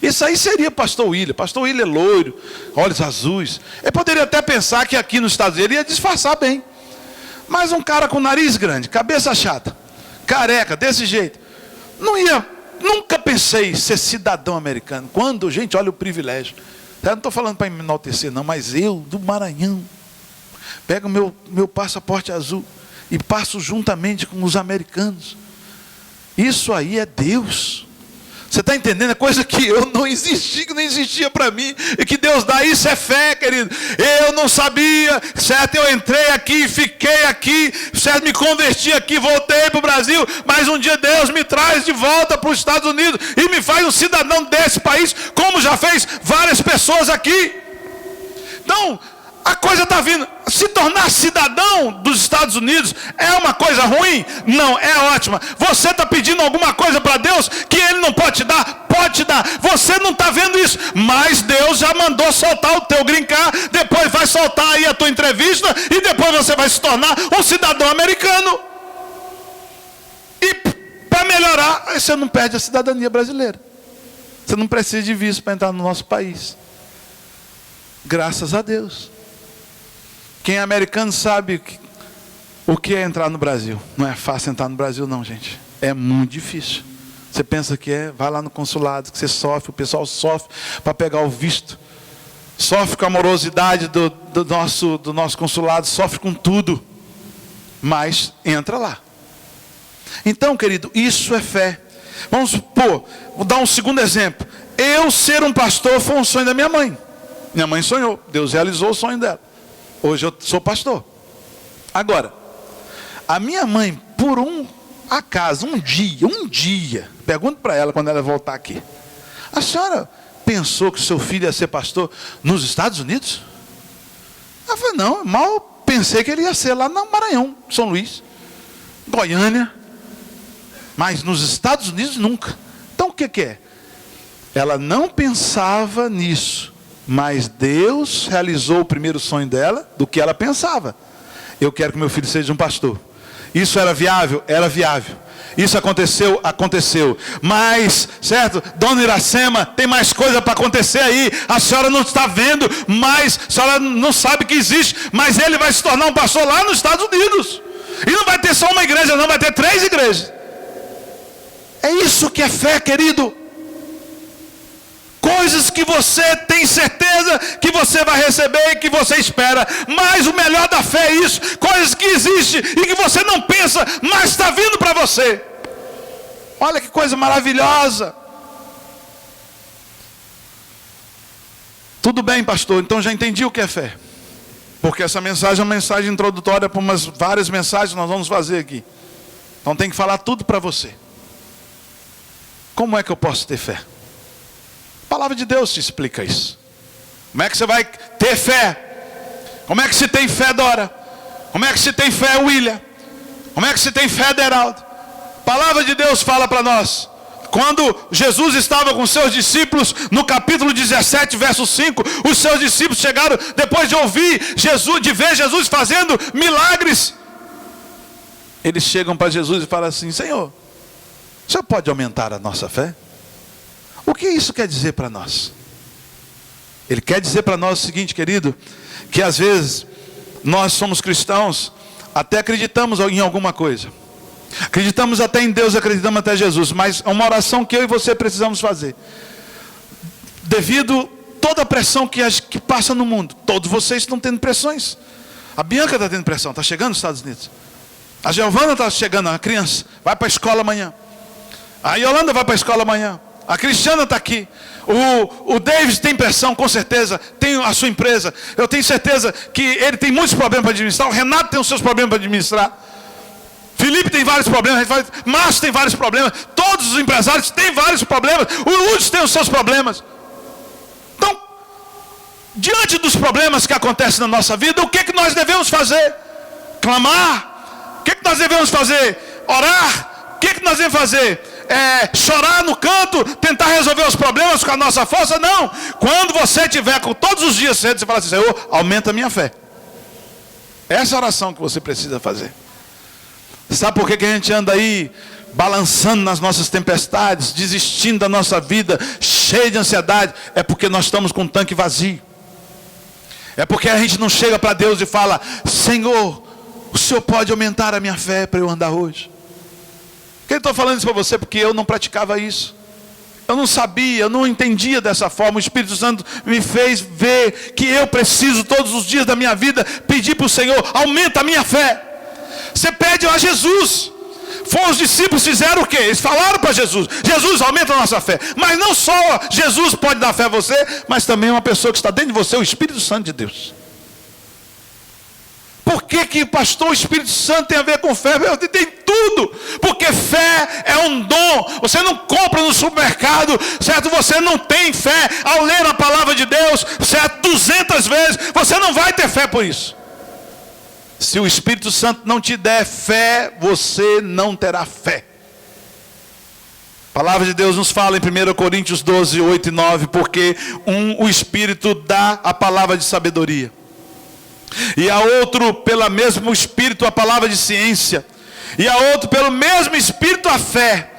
Isso aí seria pastor William. Pastor William é loiro, olhos azuis. Ele poderia até pensar que aqui nos Estados Unidos ele ia disfarçar bem. Mas um cara com nariz grande, cabeça chata, careca, desse jeito, não ia, nunca pensei ser cidadão americano. Quando, gente, olha o privilégio. Eu não estou falando para me enaltecer não, mas eu, do Maranhão, pego meu passaporte azul e passo juntamente com os americanos. Isso aí é Deus. Você está entendendo? É coisa que eu não existia, que não existia para mim, e que Deus dá. Isso é fé, querido. Eu não sabia, certo? Eu entrei aqui, fiquei aqui, certo? Me converti aqui, voltei para o Brasil, mas um dia Deus me traz de volta para os Estados Unidos e me faz um cidadão desse país, como já fez várias pessoas aqui. Então, a coisa está vindo. Se tornar cidadão dos Estados Unidos é uma coisa ruim? Não, é ótima. Você está pedindo alguma coisa para Deus que Ele não pode te dar? Pode te dar. Você não está vendo isso, mas Deus já mandou soltar o teu green card, depois vai soltar aí a tua entrevista e depois você vai se tornar um cidadão americano. E para melhorar, você não perde a cidadania brasileira. Você não precisa de visto para entrar no nosso país. Graças a Deus. Quem é americano sabe o que é entrar no Brasil. Não é fácil entrar no Brasil não, gente. É muito difícil. Você pensa que é, vai lá no consulado, que você sofre, o pessoal sofre para pegar o visto. Sofre com a morosidade do nosso consulado, sofre com tudo. Mas entra lá. Então, querido, isso é fé. Vamos supor, vou dar um segundo exemplo. Eu ser um pastor foi um sonho da minha mãe. Minha mãe sonhou, Deus realizou o sonho dela. Hoje eu sou pastor. Agora, a minha mãe, por um acaso, um dia, pergunto para ela quando ela voltar aqui: a senhora pensou que o seu filho ia ser pastor nos Estados Unidos? Ela falou: não, mal pensei que ele ia ser lá no Maranhão, São Luís, Goiânia, mas nos Estados Unidos nunca. Então o que é? Ela não pensava nisso. Mas Deus realizou o primeiro sonho dela do que ela pensava. Eu quero que meu filho seja um pastor. Isso era viável? Era viável. Isso aconteceu? Aconteceu. Mas, certo? Dona Iracema, tem mais coisa para acontecer aí. A senhora não está vendo, mas a senhora não sabe que existe. Mas ele vai se tornar um pastor lá nos Estados Unidos. E não vai ter só uma igreja, não, vai ter 3 igrejas. É isso que é fé, querido. Coisas que você tem certeza que você vai receber e que você espera. Mas o melhor da fé é isso. Coisas que existem e que você não pensa, mas está vindo para você. Olha que coisa maravilhosa. Tudo bem, pastor, então já entendi o que é fé. Porque essa mensagem é uma mensagem introdutória para várias mensagens que nós vamos fazer aqui. Então tem que falar tudo para você. Como é que eu posso ter fé? A palavra de Deus te explica isso. Como é que você vai ter fé? Como é que se tem fé, Dora? Como é que se tem fé, William? Como é que se tem fé, Deraldo? A palavra de Deus fala para nós. Quando Jesus estava com seus discípulos, no capítulo 17, verso 5, os seus discípulos chegaram, depois de ouvir Jesus, de ver Jesus fazendo milagres. Eles chegam para Jesus e falam assim: Senhor, o Senhor pode aumentar a nossa fé? O que isso quer dizer para nós? Ele quer dizer para nós o seguinte, querido, que às vezes nós somos cristãos, até acreditamos em alguma coisa. Acreditamos até em Deus, acreditamos até em Jesus, mas é uma oração que eu e você precisamos fazer. Devido toda a pressão que passa no mundo, todos vocês estão tendo pressões. A Bianca está tendo pressão, está chegando nos Estados Unidos. A Giovana está chegando, a criança, vai para a escola amanhã. A Yolanda vai para a escola amanhã. A Cristiana está aqui. O David tem pressão, com certeza. Tem a sua empresa. Eu tenho certeza que ele tem muitos problemas para administrar. O Renato tem os seus problemas para administrar. Felipe tem vários problemas. Márcio tem vários problemas. Todos os empresários têm vários problemas. O Lúcio tem os seus problemas. Então, diante dos problemas que acontecem na nossa vida, o que é que nós devemos fazer? Clamar? O que é que nós devemos fazer? Orar? O que é que nós devemos fazer? chorar no canto, tentar resolver os problemas com a nossa força, não. Quando você tiver com todos os dias cedo, você fala assim: Senhor, aumenta a minha fé. Essa é a oração que você precisa fazer. Sabe por que a gente anda aí balançando nas nossas tempestades, desistindo da nossa vida, cheio de ansiedade? É porque nós estamos com um tanque vazio. É porque a gente não chega para Deus e fala: Senhor, o Senhor pode aumentar a minha fé para eu andar hoje? Por que eu estou falando isso para você? Porque eu não praticava isso. Eu não sabia, eu não entendia dessa forma. O Espírito Santo me fez ver que eu preciso todos os dias da minha vida pedir para o Senhor: aumenta a minha fé. Você pede a Jesus. Os discípulos fizeram o quê? Eles falaram para Jesus: Jesus, aumenta a nossa fé. Mas não só Jesus pode dar fé a você, mas também uma pessoa que está dentro de você, o Espírito Santo de Deus. Por que pastor, o Espírito Santo tem a ver com fé? Tem tudo. Porque fé é um dom. Você não compra no supermercado, certo? Você não tem fé ao ler a palavra de Deus, certo? 200 vezes, você não vai ter fé por isso. Se o Espírito Santo não te der fé, você não terá fé. A palavra de Deus nos fala em 1 Coríntios 12, 8 e 9, porque o Espírito dá a palavra de sabedoria, e a outro pelo mesmo Espírito a palavra de ciência, e a outro pelo mesmo Espírito a fé.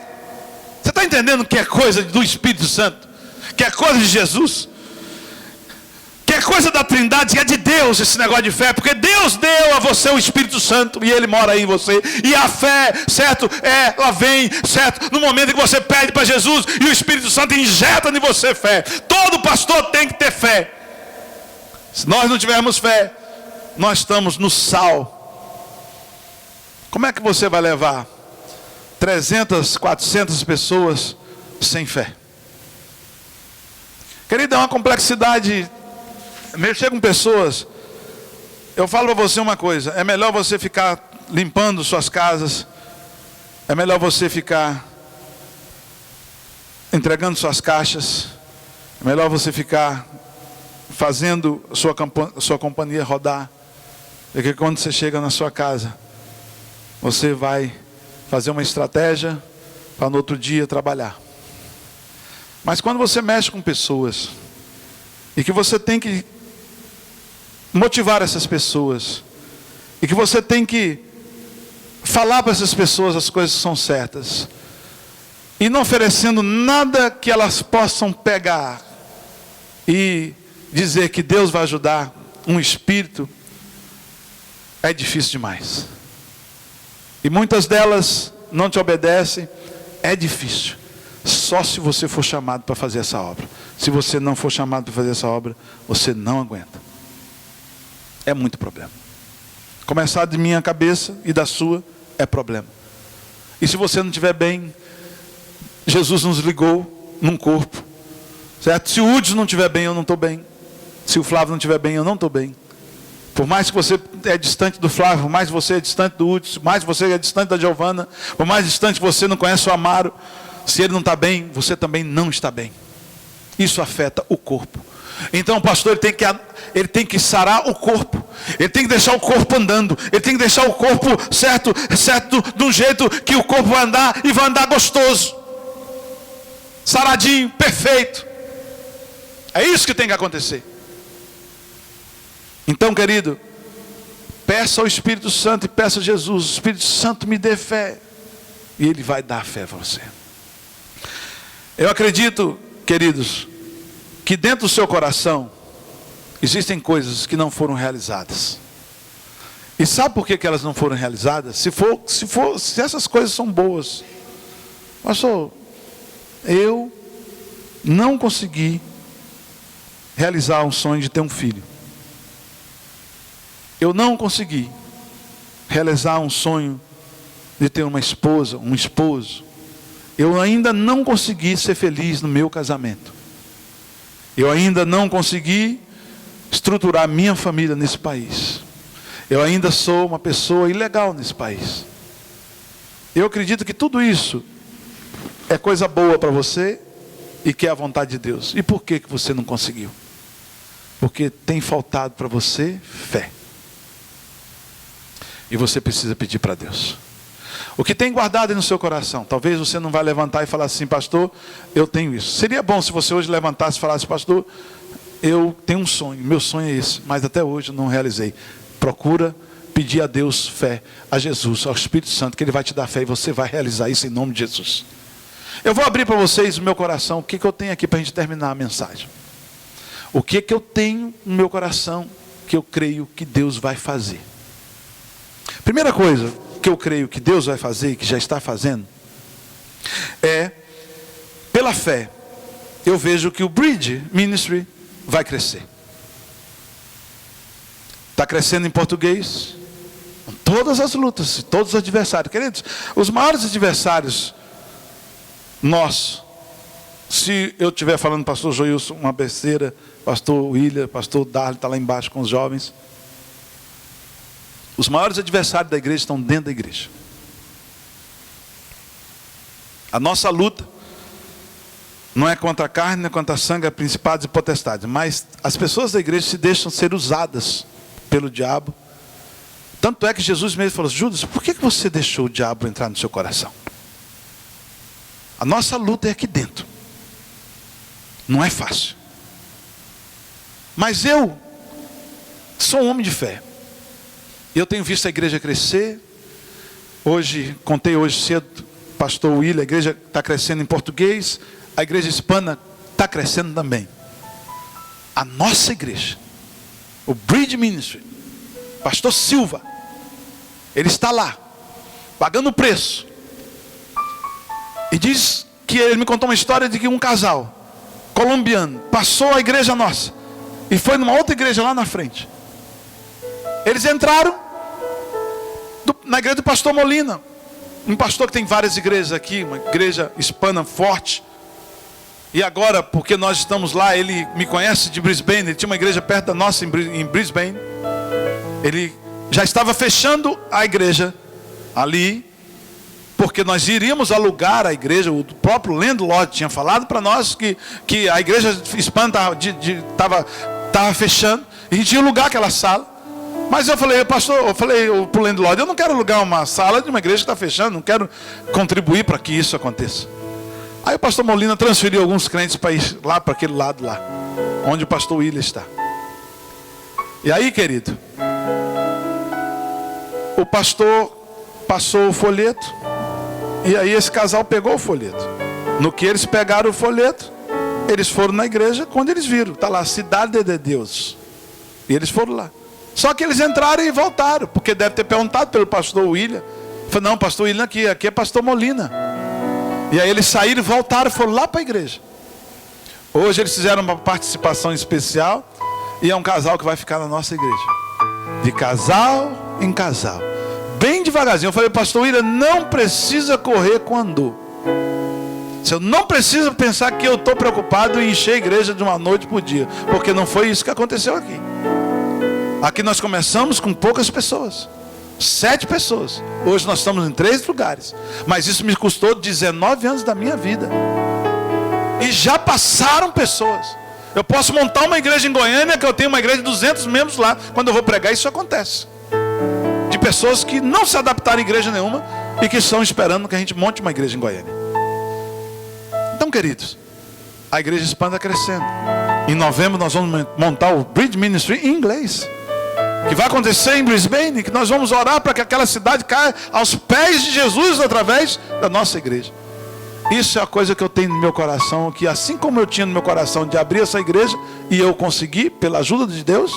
Você está entendendo que é coisa do Espírito Santo? Que é coisa de Jesus? Que é coisa da Trindade, que é de Deus esse negócio de fé? Porque Deus deu a você o Espírito Santo e Ele mora aí em você. E a fé, certo? Ela vem, certo? No momento em que você pede para Jesus e o Espírito Santo injeta em você fé. Todo pastor tem que ter fé. Se nós não tivermos fé, nós estamos no sal. Como é que você vai levar 300, 400 pessoas sem fé? Querido, é uma complexidade. Mexer com pessoas. Eu falo para você uma coisa: é melhor você ficar limpando suas casas, é melhor você ficar entregando suas caixas, é melhor você ficar fazendo sua companhia rodar, porque quando você chega na sua casa, você vai fazer uma estratégia para no outro dia trabalhar. Mas quando você mexe com pessoas, e que você tem que motivar essas pessoas, e que você tem que falar para essas pessoas as coisas que são certas, e não oferecendo nada que elas possam pegar e dizer que Deus vai ajudar um espírito, é difícil demais. E muitas delas não te obedecem. É difícil. Só se você for chamado para fazer essa obra. Se você não for chamado para fazer essa obra, você não aguenta. É muito problema. Começar de minha cabeça e da sua é problema. E se você não estiver bem, Jesus nos ligou num corpo, certo? Se o Hudson não estiver bem, eu não estou bem. Se o Flávio não estiver bem, eu não estou bem. Por mais que você é distante do Flávio, por mais que você é distante do Hudson, por mais que você é distante da Giovana, por mais distante que você não conhece o Amaro, se ele não está bem, você também não está bem. Isso afeta o corpo. Então o pastor ele tem que sarar o corpo. Ele tem que deixar o corpo andando. Ele tem que deixar o corpo certo de um jeito que o corpo vai andar e vai andar gostoso, saradinho, perfeito. É isso que tem que acontecer. Então, querido, peça ao Espírito Santo e peça a Jesus: Espírito Santo, me dê fé. E Ele vai dar fé para você. Eu acredito, queridos, que dentro do seu coração existem coisas que não foram realizadas. E sabe por que elas não foram realizadas? Se essas coisas são boas, pastor, eu não consegui realizar um sonho de ter um filho. Eu não consegui realizar um sonho de ter uma esposa, um esposo. Eu ainda não consegui ser feliz no meu casamento. Eu ainda não consegui estruturar minha família nesse país. Eu ainda sou uma pessoa ilegal nesse país. Eu acredito que tudo isso é coisa boa para você e que é a vontade de Deus. E por que você não conseguiu? Porque tem faltado para você fé. E você precisa pedir para Deus. O que tem guardado aí no seu coração? Talvez você não vai levantar e falar assim, pastor, eu tenho isso. Seria bom se você hoje levantasse e falasse, pastor, eu tenho um sonho, meu sonho é esse, mas até hoje eu não realizei. Procura pedir a Deus fé, a Jesus, ao Espírito Santo, que Ele vai te dar fé e você vai realizar isso em nome de Jesus. Eu vou abrir para vocês o meu coração, o que eu tenho aqui para a gente terminar a mensagem. O que eu tenho no meu coração que eu creio que Deus vai fazer. Primeira coisa que eu creio que Deus vai fazer, que já está fazendo, é, pela fé, eu vejo que o Bridge Ministry vai crescer. Está crescendo em português, com todas as lutas, todos os adversários. Queridos, os maiores adversários, nós, se eu estiver falando pastor Joilson, uma besteira, pastor William, pastor Darley, está lá embaixo com os jovens. Os maiores adversários da igreja estão dentro da igreja. A nossa luta não é contra a carne, não é contra a sangue, é principados e potestades. Mas as pessoas da igreja se deixam ser usadas pelo diabo. Tanto é que Jesus mesmo falou, Judas, por que você deixou o diabo entrar no seu coração? A nossa luta é aqui dentro. Não é fácil. Mas eu sou um homem de fé. Eu tenho visto a igreja crescer. Contei hoje cedo, pastor William, a igreja está crescendo em português. A igreja hispana está crescendo também. A nossa igreja, o Bridge Ministry, pastor Silva, ele está lá, pagando o preço. E diz que ele me contou uma história de que um casal colombiano passou a igreja nossa e foi numa outra igreja lá na frente. Eles entraram na igreja do pastor Molina, um pastor que tem várias igrejas aqui, uma igreja hispana forte. E agora, porque nós estamos lá, ele me conhece de Brisbane, ele tinha uma igreja perto da nossa em Brisbane. Ele já estava fechando a igreja ali, porque nós iríamos alugar a igreja. O próprio landlord tinha falado para nós que a igreja hispana estava fechando, e a gente ia alugar aquela sala. Mas eu falei, pastor, para o landlord, eu não quero alugar uma sala de uma igreja que está fechando, não quero contribuir para que isso aconteça. Aí o pastor Molina transferiu alguns crentes para ir lá para aquele lado lá, onde o pastor William está. E aí, querido, o pastor passou o folheto, e aí esse casal pegou o folheto. No que eles pegaram o folheto, eles foram na igreja, quando eles viram, está lá, Cidade de Deus. E eles foram lá. Só que eles entraram e voltaram, porque deve ter perguntado pelo pastor William. Falei, não, pastor William aqui é pastor Molina. E aí eles saíram e voltaram, foram lá para a igreja. Hoje eles fizeram uma participação especial, e é um casal que vai ficar na nossa igreja. De casal em casal. Bem devagarzinho. Eu falei, pastor William, não precisa correr com andor. Você não precisa pensar que eu estou preocupado em encher a igreja de uma noite por dia. Porque não foi isso que aconteceu aqui. Aqui nós começamos com poucas pessoas, 7 pessoas. Hoje nós estamos em 3 lugares. Mas isso me custou 19 anos da minha vida. E já passaram pessoas. Eu posso montar uma igreja em Goiânia, que eu tenho uma igreja de 200 membros lá. Quando eu vou pregar, isso acontece. De pessoas que não se adaptaram a igreja nenhuma e que estão esperando que a gente monte uma igreja em Goiânia. Então, queridos, a igreja hispana está crescendo. Em novembro nós vamos montar o Bridge Ministry em inglês, que vai acontecer em Brisbane, que nós vamos orar para que aquela cidade caia aos pés de Jesus através da nossa igreja. Isso é a coisa que eu tenho no meu coração, que assim como eu tinha no meu coração de abrir essa igreja, e eu consegui, pela ajuda de Deus,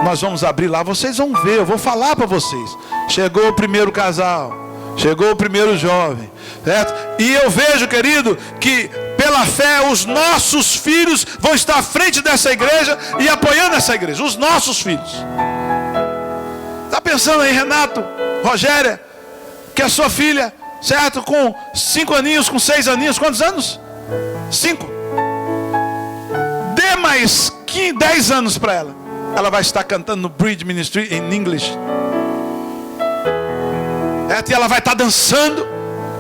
nós vamos abrir lá, vocês vão ver, eu vou falar para vocês. Chegou o primeiro casal, chegou o primeiro jovem, certo? E eu vejo, querido, que pela fé os nossos filhos vão estar à frente dessa igreja e apoiando essa igreja, os nossos filhos. Está pensando aí, Renato, Rogéria, que a sua filha, certo, com 5 aninhos, com 6 aninhos, quantos anos? 5. Dê mais 10 anos para ela. Ela vai estar cantando no Bridge Ministry em inglês. E ela vai estar dançando.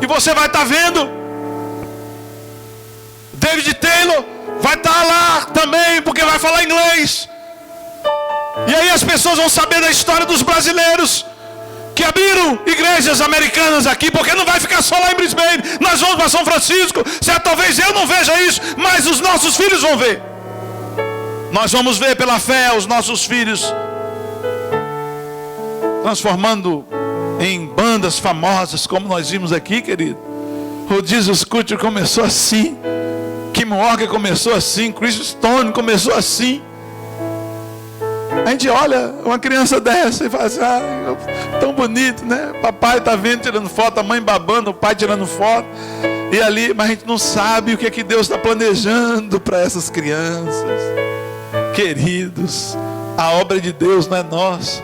E você vai estar vendo. David Taylor vai estar lá também, porque vai falar inglês. E aí as pessoas vão saber da história dos brasileiros que abriram igrejas americanas aqui, porque não vai ficar só lá em Brisbane. Nós vamos para São Francisco. Certo? Talvez eu não veja isso, mas os nossos filhos vão ver. Nós vamos ver pela fé os nossos filhos transformando em bandas famosas, como nós vimos aqui, querido. O Jesus Culture começou assim, Kim Walker começou assim, Chris Stone começou assim. A gente olha uma criança dessa e fala assim, tão bonito, né? Papai está vendo tirando foto, a mãe babando, o pai tirando foto. E ali, mas a gente não sabe o que é que Deus está planejando para essas crianças. Queridos, a obra de Deus não é nossa.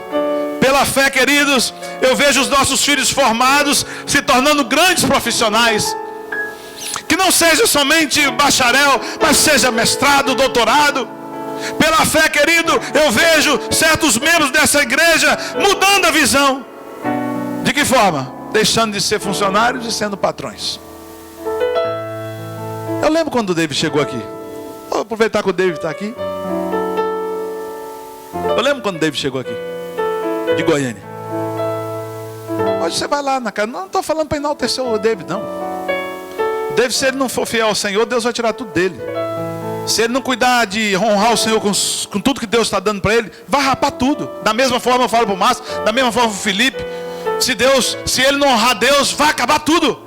Pela fé, queridos, eu vejo os nossos filhos formados, se tornando grandes profissionais. Que não seja somente bacharel, mas seja mestrado, doutorado. Pela fé, querido, eu vejo certos membros dessa igreja mudando a visão. De que forma? Deixando de ser funcionários e sendo patrões. Eu lembro quando o David chegou aqui. Vou aproveitar que o David está aqui. Eu lembro quando o David chegou aqui, de Goiânia. Hoje você vai lá na casa. Não estou falando para enaltecer o David, não. O David, se ele não for fiel ao Senhor, Deus vai tirar tudo dele. Se ele não cuidar de honrar o Senhor com tudo que Deus está dando para ele, vai rapar tudo. Da mesma forma eu falo para o Márcio, da mesma forma para o Felipe. Se ele não honrar Deus, vai acabar tudo.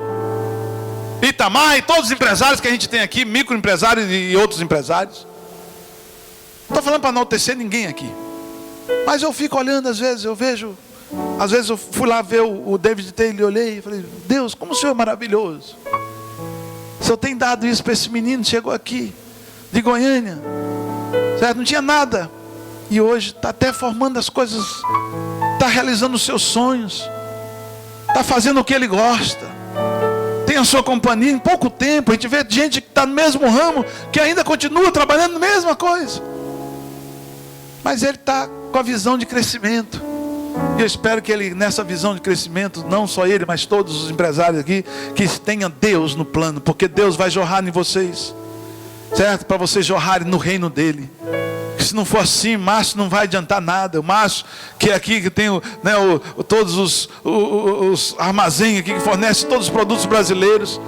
Itamar e todos os empresários que a gente tem aqui, microempresários e outros empresários. Não estou falando para não tecer ninguém aqui. Mas eu fico olhando, às vezes eu fui lá ver o David Taylor e olhei e falei, Deus, como o Senhor é maravilhoso. O Senhor tem dado isso para esse menino, chegou aqui, de Goiânia, certo? Não tinha nada. E hoje está até formando as coisas, está realizando os seus sonhos, está fazendo o que ele gosta, tem a sua companhia. Em pouco tempo a gente vê gente que está no mesmo ramo, que ainda continua trabalhando na mesma coisa, mas ele está com a visão de crescimento. E eu espero que ele, nessa visão de crescimento, não só ele, mas todos os empresários aqui, que tenham Deus no plano, porque Deus vai jorrar em vocês, certo? Para vocês jorrarem no reino dele. Que se não for assim, Márcio não vai adiantar nada. O Márcio, que é aqui, que tem todos os armazéns aqui, que fornece todos os produtos brasileiros.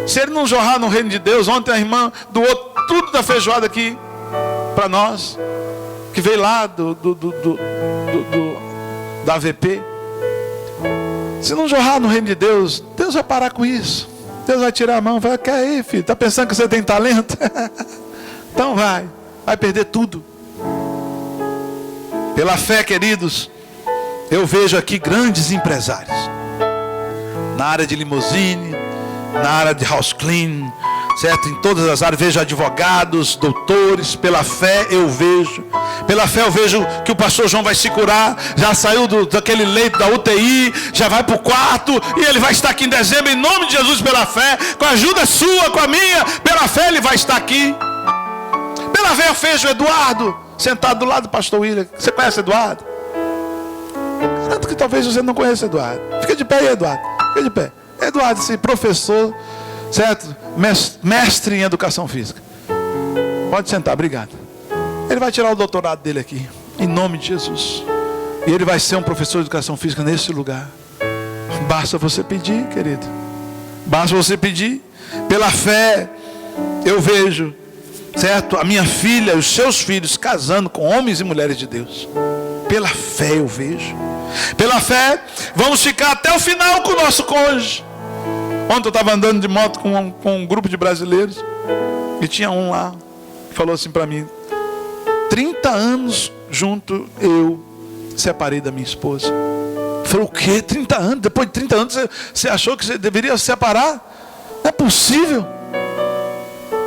Se ele não jorrar no reino de Deus, ontem a irmã do outro, tudo da feijoada aqui, para nós, que veio lá da AVP. Se não jorrar no reino de Deus, Deus vai parar com isso. Deus vai tirar a mão, vai, quer aí, filho? Está pensando que você tem talento? Então vai perder tudo. Pela fé, queridos, eu vejo aqui grandes empresários, na área de limusine, na área de house clean, certo? Em todas as áreas, vejo advogados, doutores. Pela fé eu vejo que o pastor João vai se curar, já saiu daquele leito da UTI, já vai para o quarto, e ele vai estar aqui em dezembro, em nome de Jesus. Pela fé, com a ajuda sua, com a minha, pela fé ele vai estar aqui. Pela fé eu vejo o Eduardo sentado do lado do pastor William. Você conhece Eduardo? Garanto que talvez você não conheça Eduardo. Fica de pé aí, Eduardo, fica de pé. Eduardo, esse professor, certo? Mestre em educação física. Pode sentar, obrigado. Ele vai tirar o doutorado dele aqui, em nome de Jesus. E ele vai ser um professor de educação física nesse lugar. Basta você pedir, querido. Basta você pedir. Pela fé eu vejo, certo? A minha filha, os seus filhos casando com homens e mulheres de Deus. Pela fé eu vejo. Pela fé vamos ficar até o final com o nosso cônjuge. Ontem eu estava andando de moto com um grupo de brasileiros, e tinha um lá que falou assim para mim: 30 anos junto eu separei da minha esposa. Eu falei: o quê? 30 anos? Depois de 30 anos você achou que você deveria se separar? Não é possível.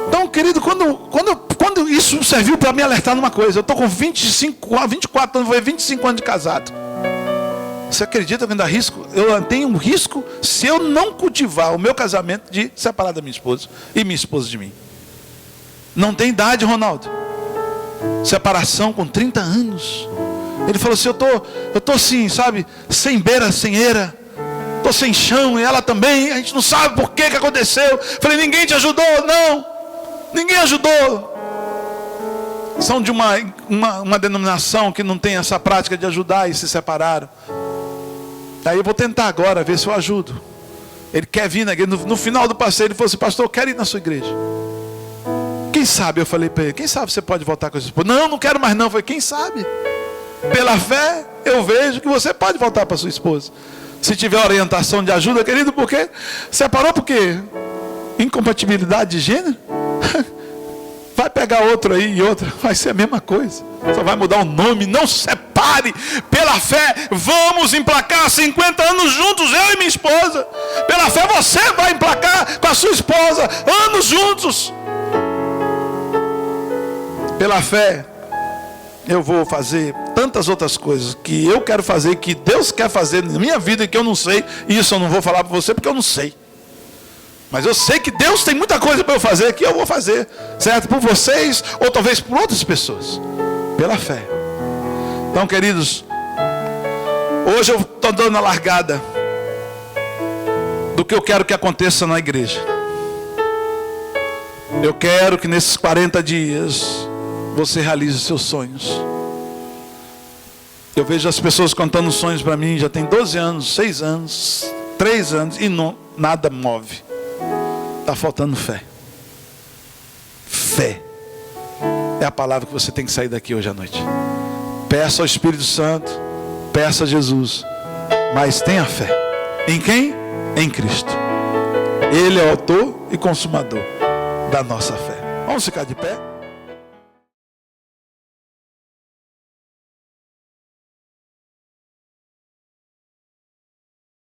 Então, querido, quando isso serviu para me alertar numa coisa, eu estou com 24 anos, vou ver 25 anos de casado. Você acredita que eu tenho um risco, se eu não cultivar o meu casamento, de separar da minha esposa e minha esposa de mim? Não tem idade, Ronaldo. Separação com 30 anos. Ele falou assim: eu tô assim, sabe, sem beira, sem eira, tô sem chão, e ela também, a gente não sabe por que aconteceu. Eu falei: ninguém te ajudou? Não, ninguém ajudou. São de uma denominação que não tem essa prática de ajudar, e se separaram. Aí eu vou tentar agora, ver se eu ajudo. Ele quer vir na igreja. No final do passeio ele falou assim: pastor, eu quero ir na sua igreja. Quem sabe? Eu falei para ele: quem sabe você pode voltar com a sua esposa? Não, não quero mais não. Eu falei: quem sabe? Pela fé eu vejo que você pode voltar para sua esposa. Se tiver orientação de ajuda, querido, porque separou por quê? Incompatibilidade de gênero? Vai pegar outro aí e outra, vai ser a mesma coisa. Só vai mudar o nome. Não separe. Pela fé, vamos emplacar 50 anos juntos, eu e minha esposa. Pela fé você vai emplacar com a sua esposa anos juntos. Pela fé eu vou fazer tantas outras coisas que eu quero fazer, que Deus quer fazer na minha vida e que eu não sei. Isso eu não vou falar para você porque eu não sei. Mas eu sei que Deus tem muita coisa para eu fazer que eu vou fazer, certo? Por vocês ou talvez por outras pessoas. Pela fé. Então, queridos, hoje eu estou dando a largada do que eu quero que aconteça na igreja. Eu quero que nesses 40 dias você realize os seus sonhos. Eu vejo as pessoas contando sonhos para mim, já tem 12 anos, 6 anos, 3 anos e nada move. Está faltando fé. Fé é a palavra que você tem que sair daqui hoje à noite. Peça ao Espírito Santo, peça a Jesus, mas tenha fé. Em quem? Em Cristo. Ele é o autor e consumador da nossa fé. Vamos ficar de pé?